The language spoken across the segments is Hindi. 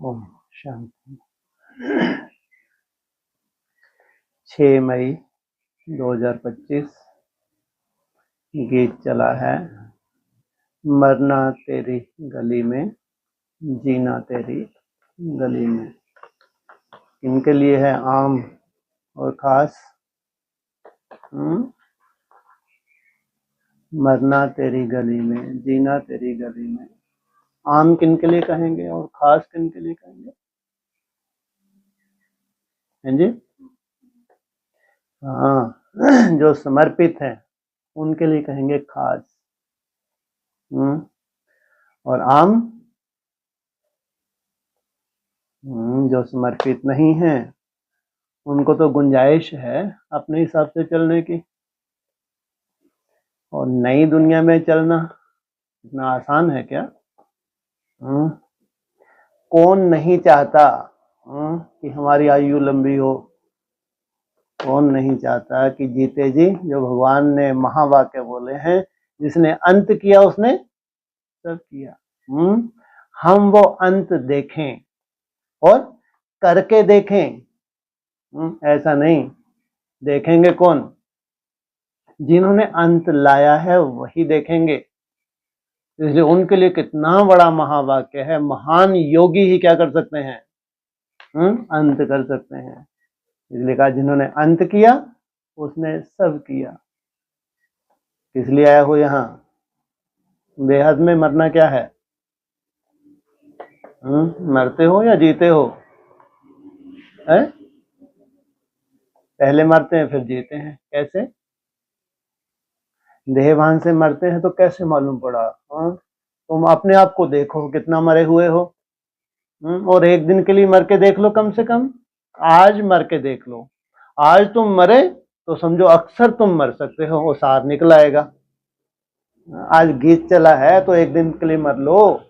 ओम शांति। 6 मई 2025 गीत चला है, मरना तेरी गली में, जीना तेरी गली में। इनके लिए है आम और खास। मरना तेरी गली में, जीना तेरी गली में। आम किन के लिए कहेंगे और खास किन के लिए कहेंगे? हैं जी? हाँ, जो समर्पित है उनके लिए कहेंगे खास। और आम जो समर्पित नहीं है उनको तो गुंजाइश है अपने हिसाब से चलने की। और नई दुनिया में चलना इतना आसान है क्या? कौन नहीं चाहता कि हमारी आयु लंबी हो? कौन नहीं चाहता कि जीते जी, जो भगवान ने महावाक्य बोले हैं, जिसने अंत किया उसने सब किया। हम वो अंत देखें और करके देखें। ऐसा नहीं, देखेंगे कौन? जिन्होंने अंत लाया है वही देखेंगे। इसलिए उनके लिए कितना बड़ा महावाक्य है। महान योगी ही क्या कर सकते हैं? अंत कर सकते हैं। इसलिए कहा जिन्होंने अंत किया उसने सब किया। इसलिए आया हो यहाँ। बेहद में मरना क्या है? मरते हो या जीते हो? पहले मरते हैं फिर जीते हैं। कैसे? देहभान से मरते हैं तो कैसे मालूम पड़ा? तुम अपने आप को देखो कितना मरे हुए हो। और एक दिन के लिए मर के देख लो, कम से कम आज मर के देख लो। आज तुम मरे तो समझो अक्सर तुम मर सकते हो, वो सार निकल आएगा। आज गीत चला है तो एक दिन के लिए मर लो।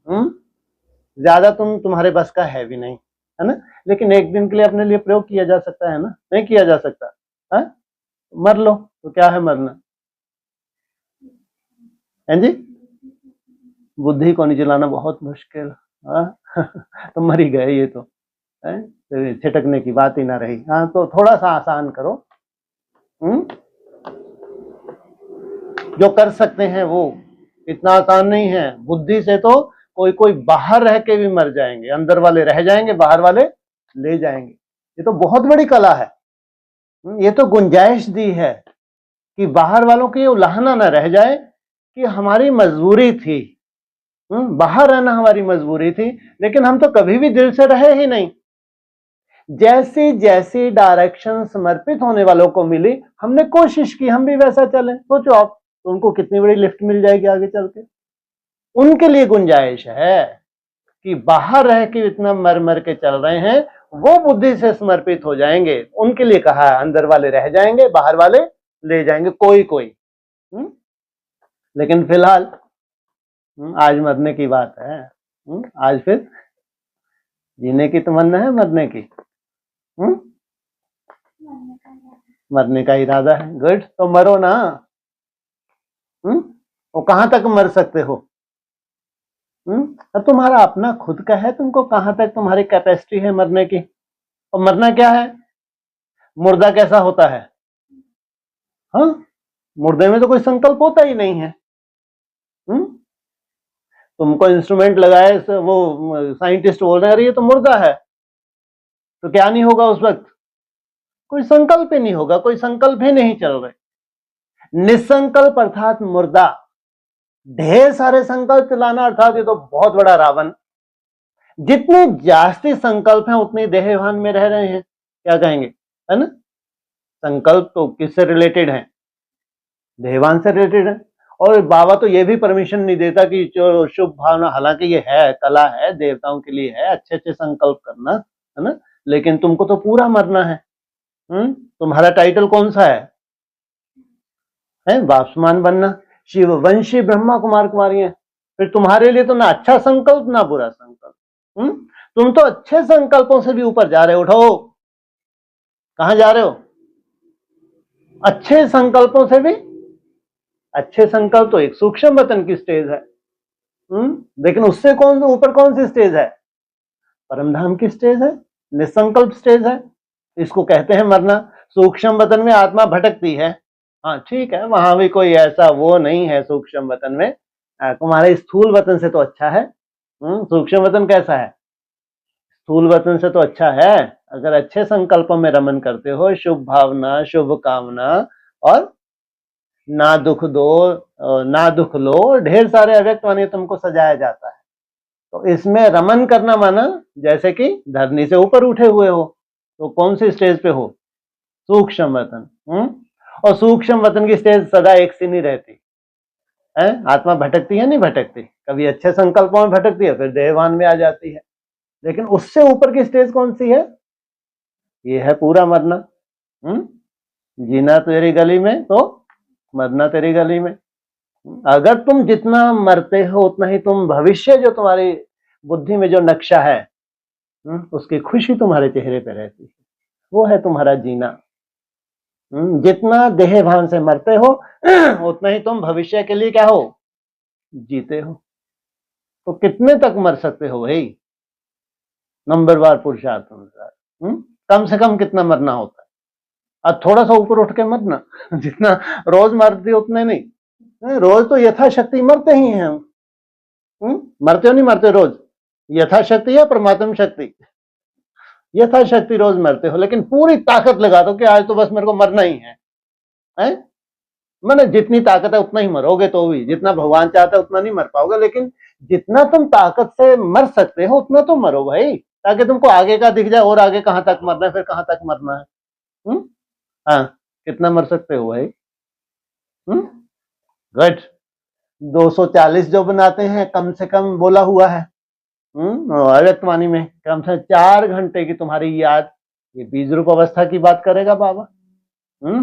ज्यादा तुम्हारे बस का है भी नहीं, है ना? लेकिन एक दिन के लिए अपने लिए प्रयोग किया जा सकता है ना? नहीं किया जा सकता? मर लो तो क्या है मरना? है जी? बुद्धि को नहीं चलाना बहुत मुश्किल। तो मर ही गए ये तो, छिटकने की बात ही ना रही। तो थोड़ा सा आसान करो। जो कर सकते हैं वो, इतना आसान नहीं है। बुद्धि से तो कोई कोई बाहर रह के भी मर जाएंगे, अंदर वाले रह जाएंगे, बाहर वाले ले जाएंगे। ये तो बहुत बड़ी कला है। ये तो गुंजाइश दी है कि बाहर वालों की उलाहना ना रह जाए कि हमारी मजबूरी थी। बाहर रहना हमारी मजबूरी थी, लेकिन हम तो कभी भी दिल से रहे ही नहीं। जैसी जैसी डायरेक्शन समर्पित होने वालों को मिली, हमने कोशिश की हम भी वैसा चले। सोचो आप, तो उनको कितनी बड़ी लिफ्ट मिल जाएगी आगे चल के। उनके लिए गुंजाइश है कि बाहर रह के इतना मर मर के चल रहे हैं, वो बुद्धि से समर्पित हो जाएंगे। उनके लिए कहा है, अंदर वाले रह जाएंगे, बाहर वाले ले जाएंगे कोई कोई। लेकिन फिलहाल आज मरने की बात है। आज फिर जीने की तमन्ना है, मरने की? मरने का इरादा है। गुड, तो मरो ना। वो कहां तक मर सकते हो? अब तुम्हारा अपना खुद का है, तुमको कहां तक तुम्हारी कैपेसिटी है मरने की। और मरना क्या है? मुर्दा कैसा होता है? मुर्दे में तो कोई संकल्प होता ही नहीं है। तुमको इंस्ट्रूमेंट लगाए वो साइंटिस्ट बोल रहे हैं, अरे ये तो मुर्दा है, तो क्या नहीं होगा उस वक्त? कोई संकल्प ही नहीं होगा, कोई संकल्प ही नहीं चल रहे। निसंकल्प अर्थात मुर्दा। ढेर सारे संकल्प चलाना अर्थात ये तो बहुत बड़ा रावण। जितने जास्ती संकल्प हैं उतने देहभान में रह रहे हैं। क्या कहेंगे, है ना? संकल्प तो किससे रिलेटेड है? देहभान से रिलेटेड है। और बाबा तो ये भी परमिशन नहीं देता कि जो शुभ भावना, हालांकि ये है कला है, देवताओं के लिए है अच्छे अच्छे संकल्प करना, है ना? लेकिन तुमको तो पूरा मरना है। तुम्हारा टाइटल कौन सा है? वापसमान बनना, शिववंशी ब्रह्मा कुमार कुमारी है। फिर तुम्हारे लिए तो ना अच्छा संकल्प ना बुरा संकल्प। तुम तो अच्छे संकल्पों से भी ऊपर जा रहे हो। उठो, कहां जा रहे हो? अच्छे संकल्पों से भी। अच्छे संकल्प तो एक सूक्ष्म वतन की स्टेज है। लेकिन उससे ऊपर कौन सी स्टेज है? परमधाम की स्टेज है, निसंकल्प स्टेज है, इसको कहते हैं मरना। सूक्ष्म वतन में आत्मा भटकती है, हाँ ठीक है, वहां भी कोई ऐसा वो नहीं है सूक्ष्म वतन में, तुम्हारे स्थूल वतन से तो अच्छा है। सूक्ष्म वतन कैसा है? स्थूल वतन से तो अच्छा है। अगर अच्छे संकल्पों में रमन करते हो, शुभ भावना, शुभ कामना, और ना दुख दो, ना दुख लो, ढेर सारे अव्यक्त वाणी तुमको सजाया जाता है। तो इसमें रमन करना माना जैसे कि धरनी से ऊपर उठे हुए हो, तो कौन सी स्टेज पे हो? सूक्ष्म वतन। और सूक्ष्म वतन की स्टेज सदा एक सी नहीं रहती है, आत्मा भटकती है, नहीं भटकती, कभी अच्छे संकल्पों में भटकती है, फिर देहवान में आ जाती है। लेकिन उससे ऊपर की स्टेज कौन सी है? ये है पूरा मरना। जीना तेरी गली में तो मरना तेरी गली में। अगर तुम जितना मरते हो उतना ही तुम भविष्य, जो तुम्हारी बुद्धि में जो नक्शा है, उसकी खुशी तुम्हारे चेहरे पे रहती है, वो है तुम्हारा जीना। जितना देह भान से मरते हो उतना ही तुम भविष्य के लिए क्या हो? जीते हो। तो कितने तक मर सकते हो भाई? नंबरवार पुरुषार्थ अनुसार कम से कम कितना मरना होता है? अब थोड़ा सा ऊपर उठ के मरना जितना रोज मरते उतने नहीं, रोज तो यथाशक्ति मरते ही हैं हम। मरते हो नहीं मरते रोज? यथाशक्ति या परमात्म शक्ति? यथाशक्ति रोज मरते हो, लेकिन पूरी ताकत लगा दो कि आज तो बस मेरे को मरना ही है, मैंने जितनी ताकत है उतना ही मरोगे, तो भी जितना भगवान चाहता है उतना नहीं मर पाओगे, लेकिन जितना तुम ताकत से मर सकते हो उतना तो मरो भाई, ताकि तुमको आगे का दिख जाए, और आगे कहां तक मरना है, फिर कहां तक मरना है। हाँ, कितना मर सकते हो भाई? गुड। 240 जो बनाते हैं कम से कम बोला हुआ है अव्यक्त वाणी में, कम से 4 घंटे की तुम्हारी याद, ये बीज रूप अवस्था की बात करेगा बाबा।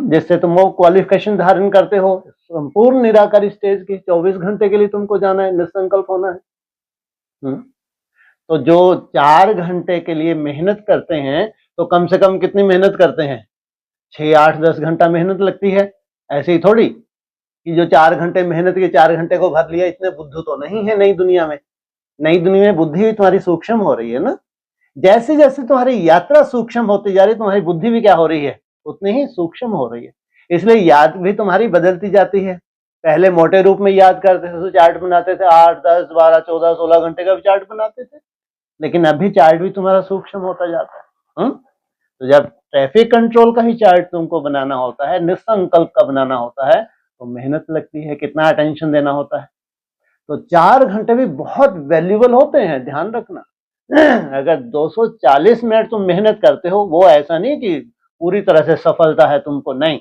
जिससे तुम वो क्वालिफिकेशन धारण करते हो संपूर्ण निराकारी स्टेज की। 24 घंटे के लिए तुमको जाना है, निसंकल्प होना है। तो जो 4 घंटे के लिए मेहनत करते हैं, तो कम से कम कितनी मेहनत करते हैं? 6, 8, 10 घंटा मेहनत लगती है। ऐसे ही थोड़ी कि जो 4 घंटे मेहनत के 4 घंटे को भर लिया, इतने बुद्धू तो नहीं है नई दुनिया में। नई दुनिया में बुद्धि भी तुम्हारी सूक्ष्म हो रही है ना। जैसे जैसे तुम्हारी यात्रा सूक्ष्म होती जा रही है, तुम्हारी बुद्धि भी क्या हो रही है? उतनी ही सूक्ष्म हो रही है। इसलिए याद भी तुम्हारी बदलती जाती है। पहले मोटे रूप में याद करते थे तो चार्ट बनाते थे, 8, 10, 12, 14, 16 घंटे का भी चार्ट बनाते थे, लेकिन अभी चार्ट भी तुम्हारा सूक्ष्म होता जाता है। तो जब ट्रैफिक कंट्रोल का ही चार्ट तुमको बनाना होता है, निसंकल्प का बनाना होता है, तो मेहनत लगती है, कितना अटेंशन देना होता है। तो 4 घंटे भी बहुत वैल्यूबल होते हैं, ध्यान रखना। अगर 240 मिनट तुम मेहनत करते हो, वो ऐसा नहीं कि पूरी तरह से सफलता है तुमको, नहीं,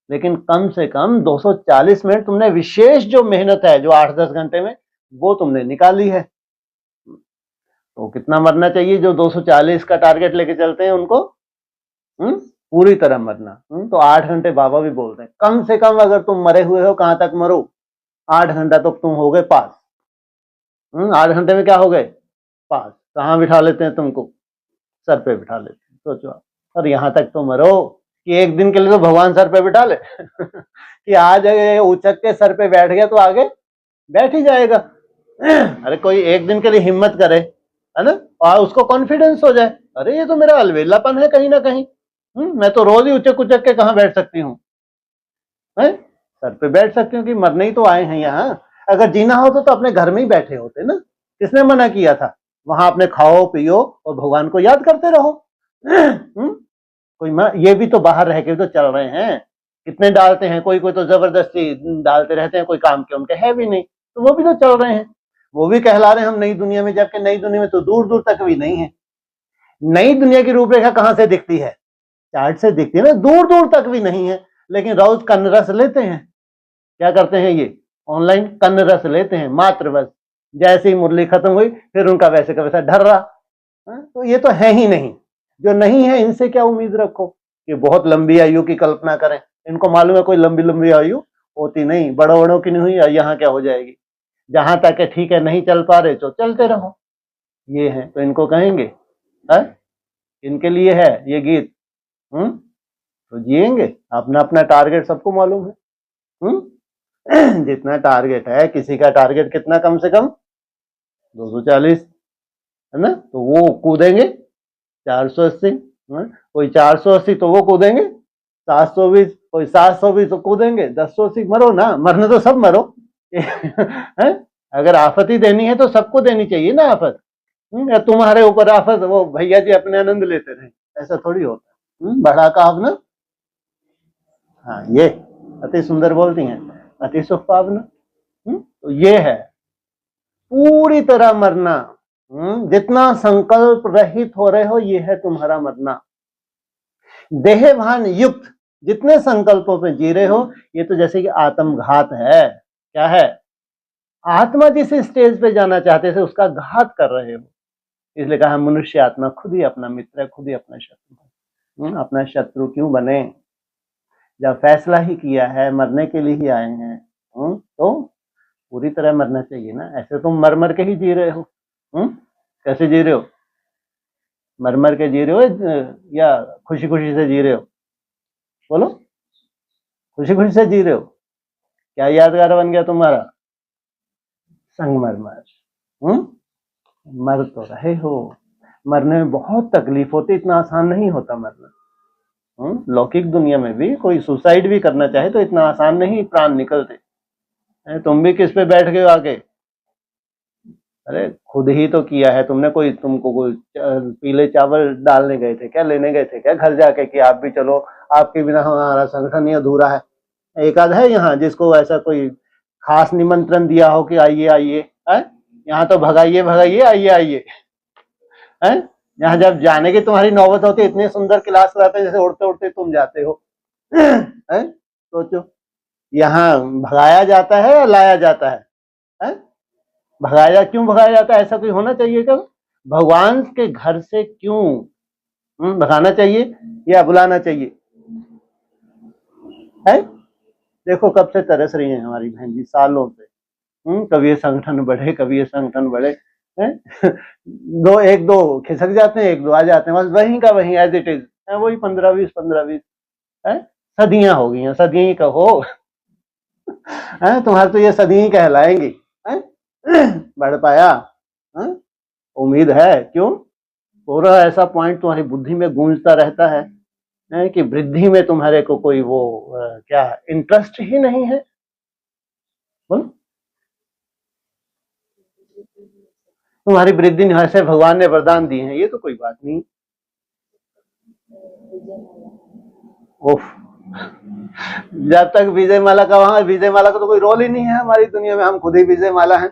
लेकिन कम से कम 240 मिनट तुमने विशेष जो मेहनत है, जो 8-10 घंटे में, वो तुमने निकाली है। तो कितना मरना चाहिए? जो 240 का टारगेट लेके चलते हैं उनको पूरी तरह मरना। तो 8 घंटे बाबा भी बोलते हैं कम से कम। अगर तुम मरे हुए हो, कहां तक मरो? 8 घंटा तो तुम हो गए पास। 8 घंटे में क्या हो गए? पास। कहाँ बिठा लेते हैं तुमको? सर पे बिठा लेते हैं। सोचो आप, और यहां तक तो मरो कि एक दिन के लिए तो भगवान सर पे बिठा ले कि आज उचक के सर पे बैठ गया तो आगे बैठ ही जाएगा। अरे कोई एक दिन के लिए हिम्मत करे, है ना, और उसको कॉन्फिडेंस हो जाए, अरे ये तो मेरा अलवेलापन है कहीं ना कहीं, मैं तो रोज ही उचक उचक के कहाँ बैठ सकती हूँ, सर पे बैठ सकती हूँ कि मरने ही तो आए हैं यहाँ। अगर जीना हो तो अपने घर में ही बैठे होते ना, किसने मना किया था? वहां अपने खाओ पियो और भगवान को याद करते रहो। कोई ये भी तो बाहर रह के तो चल रहे हैं, कितने डालते हैं, कोई कोई तो जबरदस्ती डालते रहते हैं, कोई काम के उनके है भी नहीं, तो वो भी तो चल रहे हैं, वो भी कहला रहे हैं हम नई दुनिया में, जबकि नई दुनिया में तो दूर दूर तक भी नहीं है। नई दुनिया की रूपरेखा कहां से दिखती है? चार्ट से दिखती है ना, दूर दूर तक भी नहीं है। लेकिन रोज कन्न रस लेते हैं, क्या करते हैं ये ऑनलाइन? कन्न रस लेते हैं मात्र बस, जैसे ही मुरली खत्म हुई फिर उनका वैसे का वैसा ढर रहा। तो ये तो है ही नहीं। जो नहीं है इनसे क्या उम्मीद रखो कि बहुत लंबी आयु की कल्पना करें? इनको मालूम है कोई लंबी लंबी आयु होती नहीं, बड़ों बड़ों की नहीं हुई, यहाँ क्या हो जाएगी। जहां तक है ठीक है, नहीं चल पा रहे तो चलते रहो, ये है। तो इनको कहेंगे है? इनके लिए है ये गीत। तो जिएंगे, अपना अपना टारगेट सबको मालूम है। जितना टारगेट है, किसी का टारगेट कितना? कम से कम 240, है ना, तो वो कूदेंगे 480, कोई 480 तो वो कूदेंगे 720, कोई 720 तो कूदेंगे 1080। मरो ना, मरने तो सब मरो है? अगर आफत ही देनी है तो सबको देनी चाहिए ना आफत। या तुम्हारे ऊपर आफत, वो भैया जी अपने आनंद लेते रहे, ऐसा थोड़ी होता। बढ़ा का ना, हाँ ये अति सुंदर बोलती हैं, अति सुख पावना। तो ये है पूरी तरह मरना। जितना संकल्प रहित हो रहे हो, ये है तुम्हारा मरना। देह भान युक्त जितने संकल्पों पे जी रहे हो, ये तो जैसे कि आत्मघात है। क्या है? आत्मा जिस स्टेज पे जाना चाहते थे उसका घात कर रहे हो। इसलिए कहा मनुष्य आत्मा खुद ही अपना मित्र है, खुद ही अपना शत्रु है। अपना शत्रु क्यों बने? जब फैसला ही किया है, मरने के लिए ही आए हैं, तो पूरी तरह मरना चाहिए ना। ऐसे तुम मर मर के ही जी रहे हो। कैसे जी रहे हो? मर मर के जी रहे हो या खुशी खुशी से जी रहे हो? बोलो, खुशी खुशी से जी रहे हो? क्या यादगार बन गया तुम्हारा? संगमरमर। मर तो रहे हो। मरने में बहुत तकलीफ होती, इतना आसान नहीं होता मरना। लौकिक दुनिया में भी कोई सुसाइड भी करना चाहे तो इतना आसान नहीं प्राण निकलते। तुम भी किस पे बैठ गए आके? अरे खुद ही तो किया है तुमने। कोई तुमको कोई पीले चावल डालने गए थे क्या, लेने गए थे क्या घर जाके कि आप भी चलो, आपके बिना हमारा संगठन ही अधूरा है? एक आध है यहाँ जिसको ऐसा कोई खास निमंत्रण दिया हो कि आइए आइए? यहाँ तो भगाइए भगाइए, आइए आइए। यहाँ जब जाने की तुम्हारी नौबत होती है, इतने सुंदर क्लास कराते हैं जैसे उड़ते उड़ते तुम जाते हो। सोचो, यहाँ भगाया जाता है या लाया जाता है? भगाया, क्यों भगाया जाता है? ऐसा कोई होना चाहिए क्या? भगवान के घर से क्यों भगाना चाहिए या बुलाना चाहिए? है? देखो कब से तरस रही है हमारी बहन जी, सालों से। कभी ये संगठन बढ़े, कभी ये संगठन बढ़े। दो एक दो खिसक जाते हैं, एक दो आ जाते हैं, बस वहीं का वहीं एज इट इज है। वही 15-20 15-20 सदियां हो गई हैं, सदियां ही कहो। तुम्हारे तो ये सदियां ही कहलाएंगी। बढ़ पाया? उम्मीद है? क्यों? पूरा ऐसा पॉइंट तुम्हारी बुद्धि में गूंजता रहता है कि वृद्धि में तुम्हारे को कोई वो क्या इंटरेस्ट ही नहीं है। बोल, तुम्हारी वृद्धि ऐसे भगवान ने वरदान दिए हैं, ये तो कोई बात नहीं। उफ, जब तक विजय माला का, वहां विजय माला का तो कोई रोल ही नहीं है हमारी दुनिया में। हम खुद ही विजय माला हैं।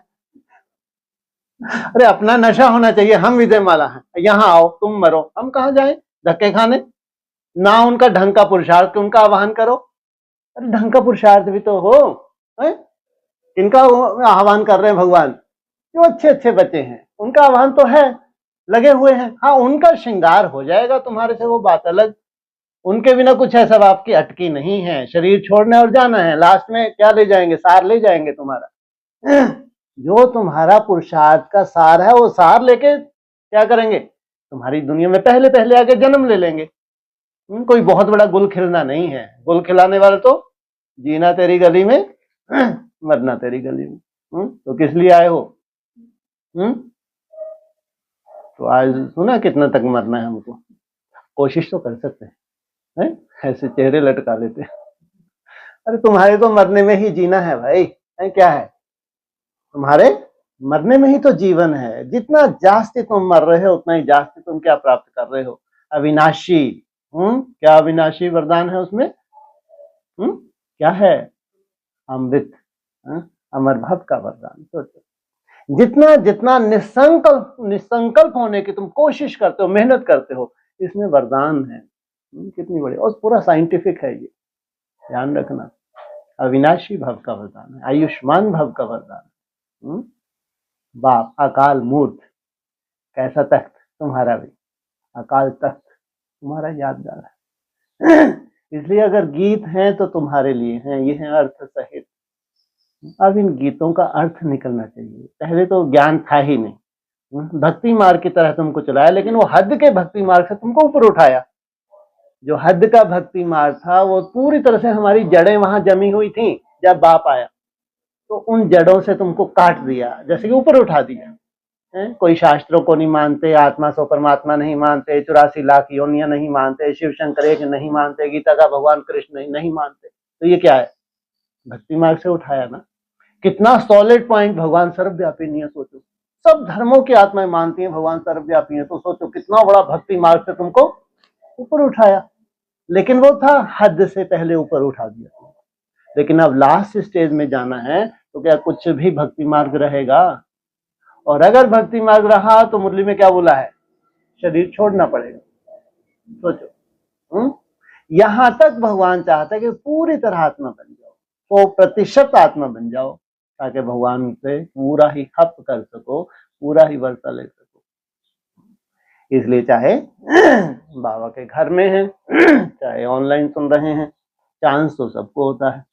अरे अपना नशा होना चाहिए, हम विजय माला हैं। यहाँ आओ, तुम मरो, हम कहाँ जाएं धक्के खाने? ना उनका ढंग का पुरुषार्थ, उनका आह्वान करो। अरे ढंग का पुरुषार्थ भी तो हो। इनका आह्वान कर रहे हैं भगवान, जो अच्छे अच्छे बच्चे हैं उनका आह्वान तो है, लगे हुए हैं। हाँ, उनका श्रृंगार हो जाएगा तुम्हारे से, वो बात अलग। उनके बिना कुछ ऐसा आपकी अटकी नहीं है। शरीर छोड़ने और जाना है, लास्ट में क्या ले जाएंगे? सार ले जाएंगे तुम्हारा। जो तुम्हारा पुरुषार्थ का सार है, वो सार लेके क्या करेंगे? तुम्हारी दुनिया में पहले पहले आके जन्म ले लेंगे। कोई बहुत बड़ा गुल खिलना नहीं है। गुल खिलाने वाले तो जीना तेरी गली में, मरना तेरी गली में। तो किस लिए आए हो? तो आज सुना कितना तक मरना है हमको। कोशिश तो कर सकते हैं, ऐसे चेहरे लटका लेते हैं। अरे तुम्हारे तो मरने में ही जीना है भाई। क्या है? तुम्हारे मरने में ही तो जीवन है। जितना जास्ती तुम मर रहे हो, उतना ही जास्ती तुम क्या प्राप्त कर रहे हो? अविनाशी। क्या अविनाशी वरदान है उसमें? क्या है? अमृत, अमर भव का वरदान। सोचो, जितना जितना निसंकल्प होने की तुम कोशिश करते हो, मेहनत करते हो, इसमें वरदान है। कितनी बड़ी, और पूरा साइंटिफिक है ये, ध्यान रखना। अविनाशी भव का वरदान है, आयुष्मान भव का वरदान। बाप अकाल मूर्त, कैसा तख्त तुम्हारा भी, अकाल तख्त तुम्हारा यादगार है। इसलिए अगर गीत हैं तो तुम्हारे लिए हैं, ये है अर्थ सहित। अब इन गीतों का अर्थ निकलना चाहिए। पहले तो ज्ञान था ही नहीं, भक्ति मार्ग की तरह तुमको चलाया, लेकिन वो हद के भक्ति मार्ग से तुमको ऊपर उठाया। जो हद का भक्ति मार्ग था, वो पूरी तरह से हमारी जड़ें वहां जमी हुई थी। जब बाप आया तो उन जड़ों से तुमको काट दिया, जैसे कि ऊपर उठा दिया। कोई शास्त्रों को नहीं मानते, आत्मा सो परमात्मा नहीं मानते, 84 लाख योनियां नहीं मानते, शिव शंकर एक नहीं मानते, गीता का भगवान कृष्ण नहीं मानते। तो ये क्या है? भक्ति मार्ग से उठाया ना। कितना सॉलिड पॉइंट, भगवान सर्वव्यापी नहीं है। सोचो, सब धर्मों की आत्माएं मानती हैं भगवान सर्वव्यापी है, तो सोचो कितना बड़ा भक्ति मार्ग से तुमको ऊपर उठाया। लेकिन वो था हद से पहले ऊपर उठा दिया। लेकिन अब लास्ट स्टेज में जाना है तो क्या कुछ भी भक्ति मार्ग रहेगा? और अगर भक्ति मार्ग रहा तो मुरली में क्या बोला है? शरीर छोड़ना पड़ेगा। सोचो, यहां तक भगवान चाहता है कि पूरी तरह आत्मा बन जाओ, 100% आत्मा बन जाओ, ताकि भगवान से पूरा ही हप कर सको, पूरा ही वर्षा ले सको। इसलिए चाहे बाबा के घर में हैं, चाहे ऑनलाइन सुन रहे हैं, चांस तो सबको होता है।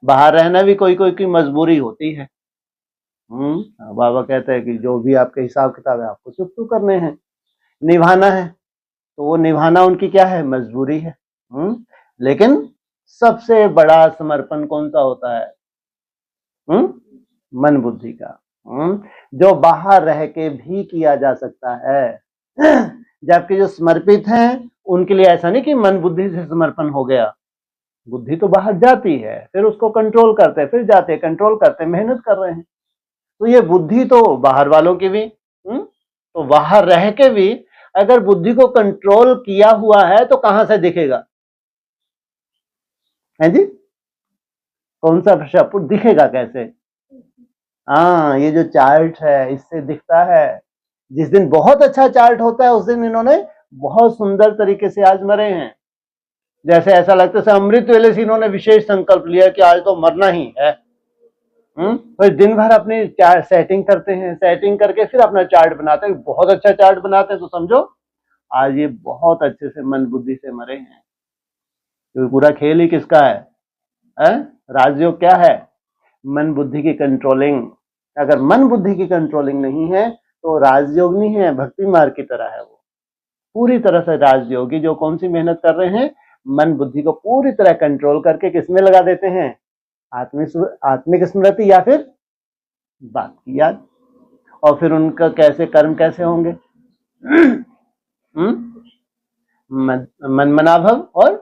बाहर रहना भी कोई कोई की मजबूरी होती है। बाबा कहते हैं कि जो भी आपके हिसाब किताब है आपको चुप तो करने हैं, निभाना है, तो वो निभाना उनकी क्या है? मजबूरी है। लेकिन सबसे बड़ा समर्पण कौन सा होता है? मन बुद्धि का, जो बाहर रह के भी किया जा सकता है। जबकि जो समर्पित हैं उनके लिए ऐसा नहीं कि मन बुद्धि से समर्पण हो गया, बुद्धि तो बाहर जाती है, फिर उसको कंट्रोल करते, फिर जाते, कंट्रोल करते, मेहनत कर रहे हैं। तो ये बुद्धि तो बाहर वालों की भी, तो बाहर रह के भी अगर बुद्धि को कंट्रोल किया हुआ है तो कहां से दिखेगा? है जी, कौन सा शब्द दिखेगा कैसे? हाँ, ये जो चार्ट है इससे दिखता है। जिस दिन बहुत अच्छा चार्ट होता है उस दिन इन्होंने बहुत सुंदर तरीके से आज मरे हैं। जैसे ऐसा लगता है अमृत वेले से इन्होंने विशेष संकल्प लिया कि आज तो मरना ही है। फिर दिन भर अपनी सेटिंग करते हैं, सेटिंग करके फिर अपना चार्ट बनाते हैं, बहुत अच्छा चार्ट बनाते हैं। तो समझो आज ये बहुत अच्छे से मन बुद्धि से मरे हैं। तो पूरा खेल ही किसका है? राजयोग क्या है? मन बुद्धि की कंट्रोलिंग। अगर मन बुद्धि की कंट्रोलिंग नहीं है तो राजयोग नहीं है, भक्ति मार्ग की तरह है। वो पूरी तरह से राजयोगी जो कौन सी मेहनत कर रहे हैं? मन बुद्धि को पूरी तरह कंट्रोल करके किसमें लगा देते हैं? आत्मिक स्मृति या फिर बात की याद। और फिर उनका कैसे कर्म कैसे होंगे? मन मनाभव और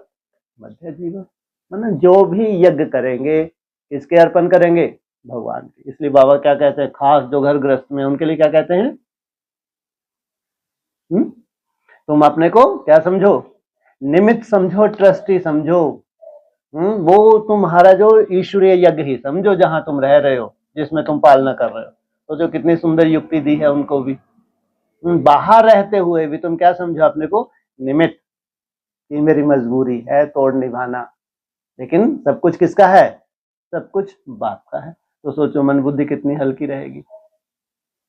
मध्य जीवन। मतलब जो भी यज्ञ करेंगे किसके अर्पण करेंगे? भगवान के। इसलिए बाबा क्या कहते हैं, खास जो घर गृहस्थ में उनके लिए क्या कहते हैं? तुम अपने को क्या समझो? निमित्त समझो, ट्रस्टी समझो। वो तुम्हारा जो ईश्वरीय यज्ञ ही समझो जहां तुम रह रहे हो, जिसमें तुम पालना कर रहे हो। तो जो कितनी सुंदर युक्ति दी है उनको भी। बाहर रहते हुए भी तुम क्या समझो अपने को? निमित्त। ये मेरी मजबूरी है तोड़ निभाना, लेकिन सब कुछ किसका है? सब कुछ बाप का है। तो सोचो मन बुद्धि कितनी हल्की रहेगी।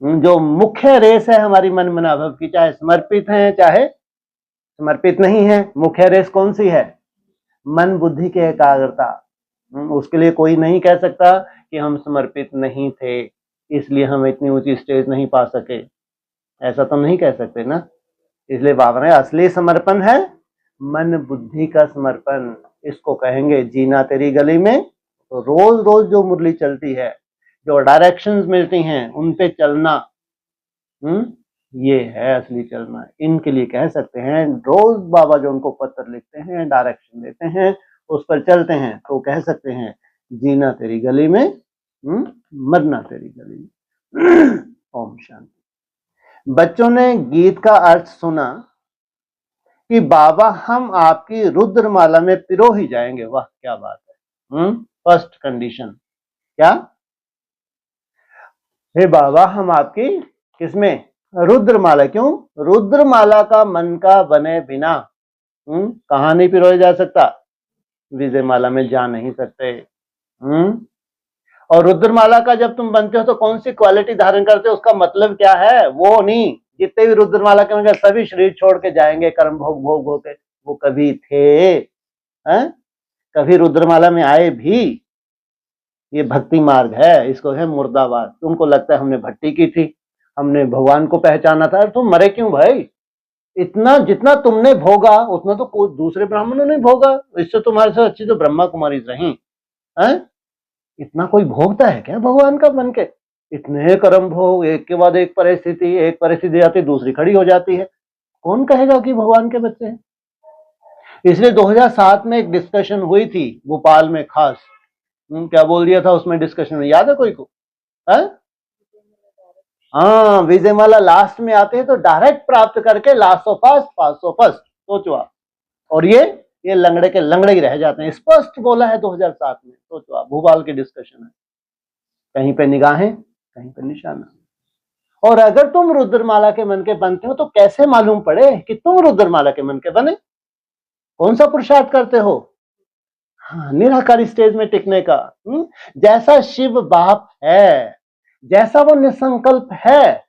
जो मुख्य रेस है हमारी मन मनाभव की, चाहे समर्पित है चाहे समर्पित नहीं है, मुख्य रेस कौन सी है? मन बुद्धि की एकाग्रता। उसके लिए कोई नहीं कह सकता कि हम समर्पित नहीं थे इसलिए हम इतनी ऊंची स्टेज नहीं पा सके, ऐसा तो नहीं कह सकते ना। इसलिए बाबा ने असली समर्पण है मन बुद्धि का समर्पण। इसको कहेंगे जीना तेरी गली में। तो रोज रोज जो मुरली चलती है, जो डायरेक्शंस मिलती हैं उन पे चलना, ये है असली चलना। इनके लिए कह सकते हैं रोज बाबा जो उनको पत्र लिखते हैं, डायरेक्शन देते हैं, उस पर चलते हैं, तो कह सकते हैं जीना तेरी गली में, मरना तेरी गली में। ओम शांति। बच्चों ने गीत का अर्थ सुना कि बाबा हम आपकी रुद्रमाला में पिरो ही जाएंगे। वाह क्या बात है। फर्स्ट कंडीशन क्या? हे बाबा हम आपकी किसमें? रुद्रमाला। क्यों? रुद्रमाला का मन का बने बिना कहां नहीं पिरोया जा सकता? विजय माला में जा नहीं सकते। और रुद्रमाला का जब तुम बनते हो तो कौन सी क्वालिटी धारण करते हो? उसका मतलब क्या है? वो नहीं, जितने भी रुद्रमाला के होंगे सभी शरीर छोड़ के जाएंगे कर्म भोग भोग होके। वो कभी थे? कभी रुद्रमाला में आए भी? ये भक्ति मार्ग है, इसको है मुर्दाबाद। तुमको लगता है हमने भट्टी की थी, हमने भगवान को पहचाना था। तुम मरे क्यों भाई? इतना जितना तुमने भोगा उतना तो कोई दूसरे ब्राह्मणों ने भोगा। इससे तुम्हारे से अच्छी तो ब्रह्मा कुमारी रही। इतना कोई भोगता है क्या भगवान का बन के? इतने कर्म भोग, एक के बाद एक परिस्थिति आती, दूसरी खड़ी हो जाती है। कौन कहेगा कि भगवान के बच्चे हैं? इसलिए 2007 में एक डिस्कशन हुई थी भोपाल में खास। क्या बोल दिया था उसमें डिस्कशन में, याद है कोई को? हाँ, विजयमाला लास्ट में आते हैं तो डायरेक्ट प्राप्त करके last of first, fast of first, सोचो आप। और ये लंगड़े के लंगड़े ही रह जाते हैं। स्पष्ट बोला है 2007 में, सोचो आप, भोपाल की डिस्कशन है। कहीं पे निगाहें, कहीं पे निशाना। और अगर तुम रुद्रमाला के मन के बनते हो तो कैसे मालूम पड़े कि तुम रुद्रमाला के मन के बने? कौन सा पुरुषार्थ करते हो? हाँ, निराकारी स्टेज में टिकने का। जैसा शिव बाप है, जैसा वो निसंकल्प है,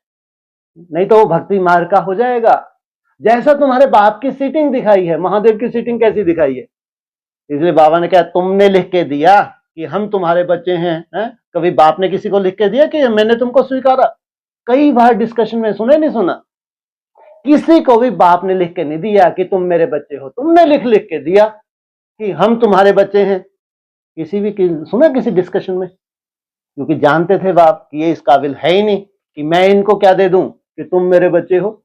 नहीं तो वो भक्ति मार्ग का हो जाएगा। जैसा तुम्हारे बाप की सीटिंग दिखाई है, महादेव की सीटिंग कैसी दिखाई है? इसलिए बाबा ने कहा तुमने लिख के दिया कि हम तुम्हारे बच्चे हैं? कभी बाप ने किसी को लिख के दिया कि मैंने तुमको स्वीकारा? कई बार डिस्कशन में सुने, नहीं सुना? किसी को भी बाप ने लिख के नहीं दिया कि तुम मेरे बच्चे हो। तुमने लिख के दिया कि हम तुम्हारे बच्चे हैं। किसी भी सुना किसी डिस्कशन में? क्योंकि जानते थे बाप कि ये इस काबिल है ही नहीं कि मैं इनको क्या दे दूं कि तुम मेरे बच्चे हो।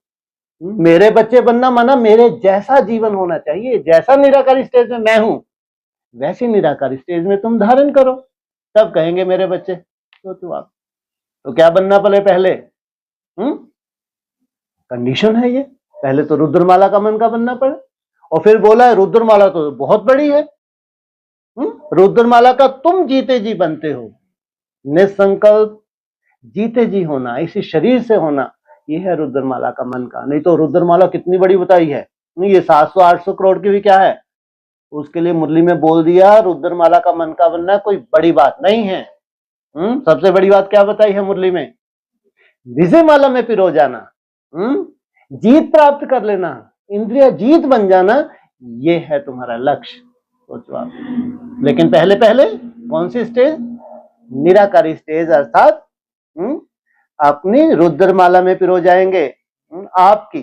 मेरे बच्चे बनना माना मेरे जैसा जीवन होना चाहिए। जैसा निराकारी स्टेज में मैं हूं, वैसी निराकारी स्टेज में तुम धारण करो, तब कहेंगे मेरे बच्चे। तो आप तो क्या बनना पहले? कंडीशन है ये। पहले तो रुद्रमाला का मन का बनना पड़े। और फिर बोला है रुद्रमाला तो बहुत बड़ी है। रुद्रमाला का तुम जीते जी बनते हो। निसंकल्प जीते जी होना, इसी शरीर से होना, ये है रुद्रमाला का मन का। नहीं तो रुद्रमाला कितनी बड़ी बताई है, नहीं ये 700-800 करोड़ की भी क्या है। उसके लिए मुरली में बोल दिया रुद्रमाला का मन का बनना कोई बड़ी बात नहीं है। सबसे बड़ी बात क्या बताई है मुरली में? विजयमाला में पिरो जाना, जीत प्राप्त कर लेना, इंद्रिय जीत बन जाना, ये है तुम्हारा लक्ष्य। सोचो आप। लेकिन पहले कौन सी स्टेज? निराकारी स्टेज, अर्थात अपनी रुद्रमाला में पिरो जाएंगे आपकी।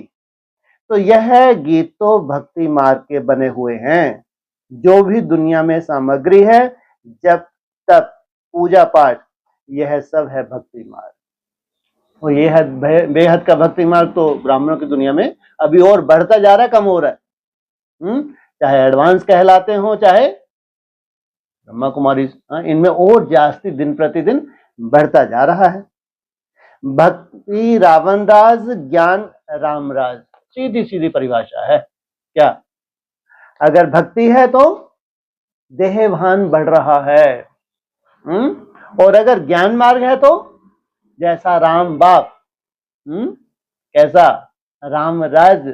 तो यह गीत तो भक्ति मार्ग के बने हुए हैं। जो भी दुनिया में सामग्री है, जब तक पूजा पाठ, यह सब है भक्ति मार्ग। और यह है बेहद का भक्ति मार्ग। तो ब्राह्मणों की दुनिया में अभी और बढ़ता जा रहा है, कम हो रहा है। चाहे एडवांस कहलाते हो, चाहे ब्रह्मा कुमारी, इनमें और जास्ती दिन प्रतिदिन बढ़ता जा रहा है। भक्ति रावण राज, ज्ञान राम राज, सीधी सीधी परिभाषा है। क्या? अगर भक्ति है तो देहभान बढ़ रहा है। और अगर ज्ञान मार्ग है तो जैसा राम बाप, कैसा? रामराज।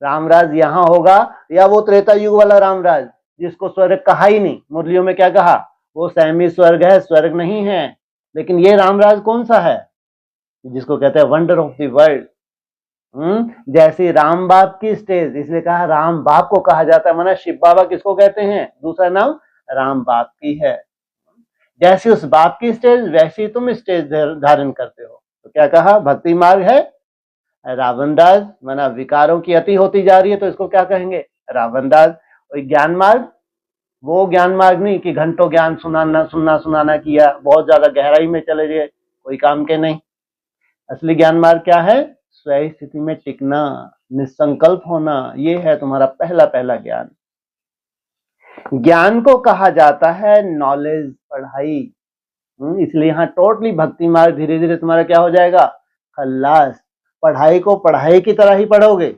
रामराज यहां होगा या वो त्रेता युग वाला रामराज जिसको स्वर्ग कहा ही नहीं? मुरलियों में क्या कहा? वो सहमी स्वर्ग है, स्वर्ग नहीं है। लेकिन ये रामराज कौन सा है? जिसको कहते हैं वंडर ऑफ द वर्ल्ड। जैसे राम बाप की स्टेज, इसलिए कहा राम बाप को कहा जाता है, माना शिव बाबा किसको कहते हैं? दूसरा नाम राम बाप की है। जैसे उस बाप की स्टेज, वैसी तुम स्टेज धारण करते हो। तो क्या कहा? भक्ति मार्ग है रावण राज, माना विकारों की अति होती जा रही है, तो इसको क्या कहेंगे? रावण राज। और ज्ञान मार्ग, वो ज्ञान मार्ग नहीं कि घंटों ज्ञान सुनाना किया, बहुत ज्यादा गहराई में चले गए, कोई काम के नहीं। असली ज्ञान मार्ग क्या है? स्वयं स्थिति में टिकना, निसंकल्प होना, ये है तुम्हारा पहला ज्ञान। ज्ञान को कहा जाता है नॉलेज, पढ़ाई। इसलिए यहाँ टोटली भक्ति मार्ग धीरे धीरे तुम्हारा क्या हो जाएगा? खल्लास। पढ़ाई को पढ़ाई की तरह ही पढ़ोगे।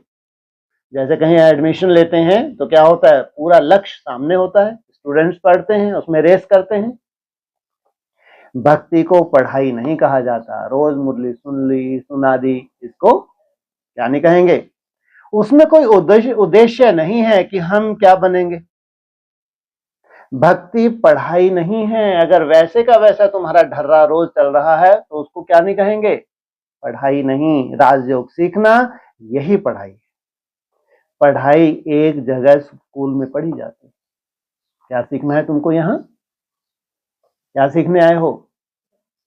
जैसे कहीं एडमिशन लेते हैं तो क्या होता है? पूरा लक्ष्य सामने होता है, स्टूडेंट्स पढ़ते हैं, उसमें रेस करते हैं। भक्ति को पढ़ाई नहीं कहा जाता। रोज मुरली सुन ली, सुना दी, इसको क्या नहीं कहेंगे। उसमें कोई उद्देश्य नहीं है कि हम क्या बनेंगे। भक्ति पढ़ाई नहीं है। अगर वैसे का वैसा तुम्हारा ढर्रा रोज चल रहा है तो उसको क्या नहीं कहेंगे? पढ़ाई नहीं। राजयोग सीखना, यही पढ़ाई है। पढ़ाई एक जगह स्कूल में पढ़ी जाती है। क्या सीखना है तुमको? यहाँ क्या सीखने आए हो?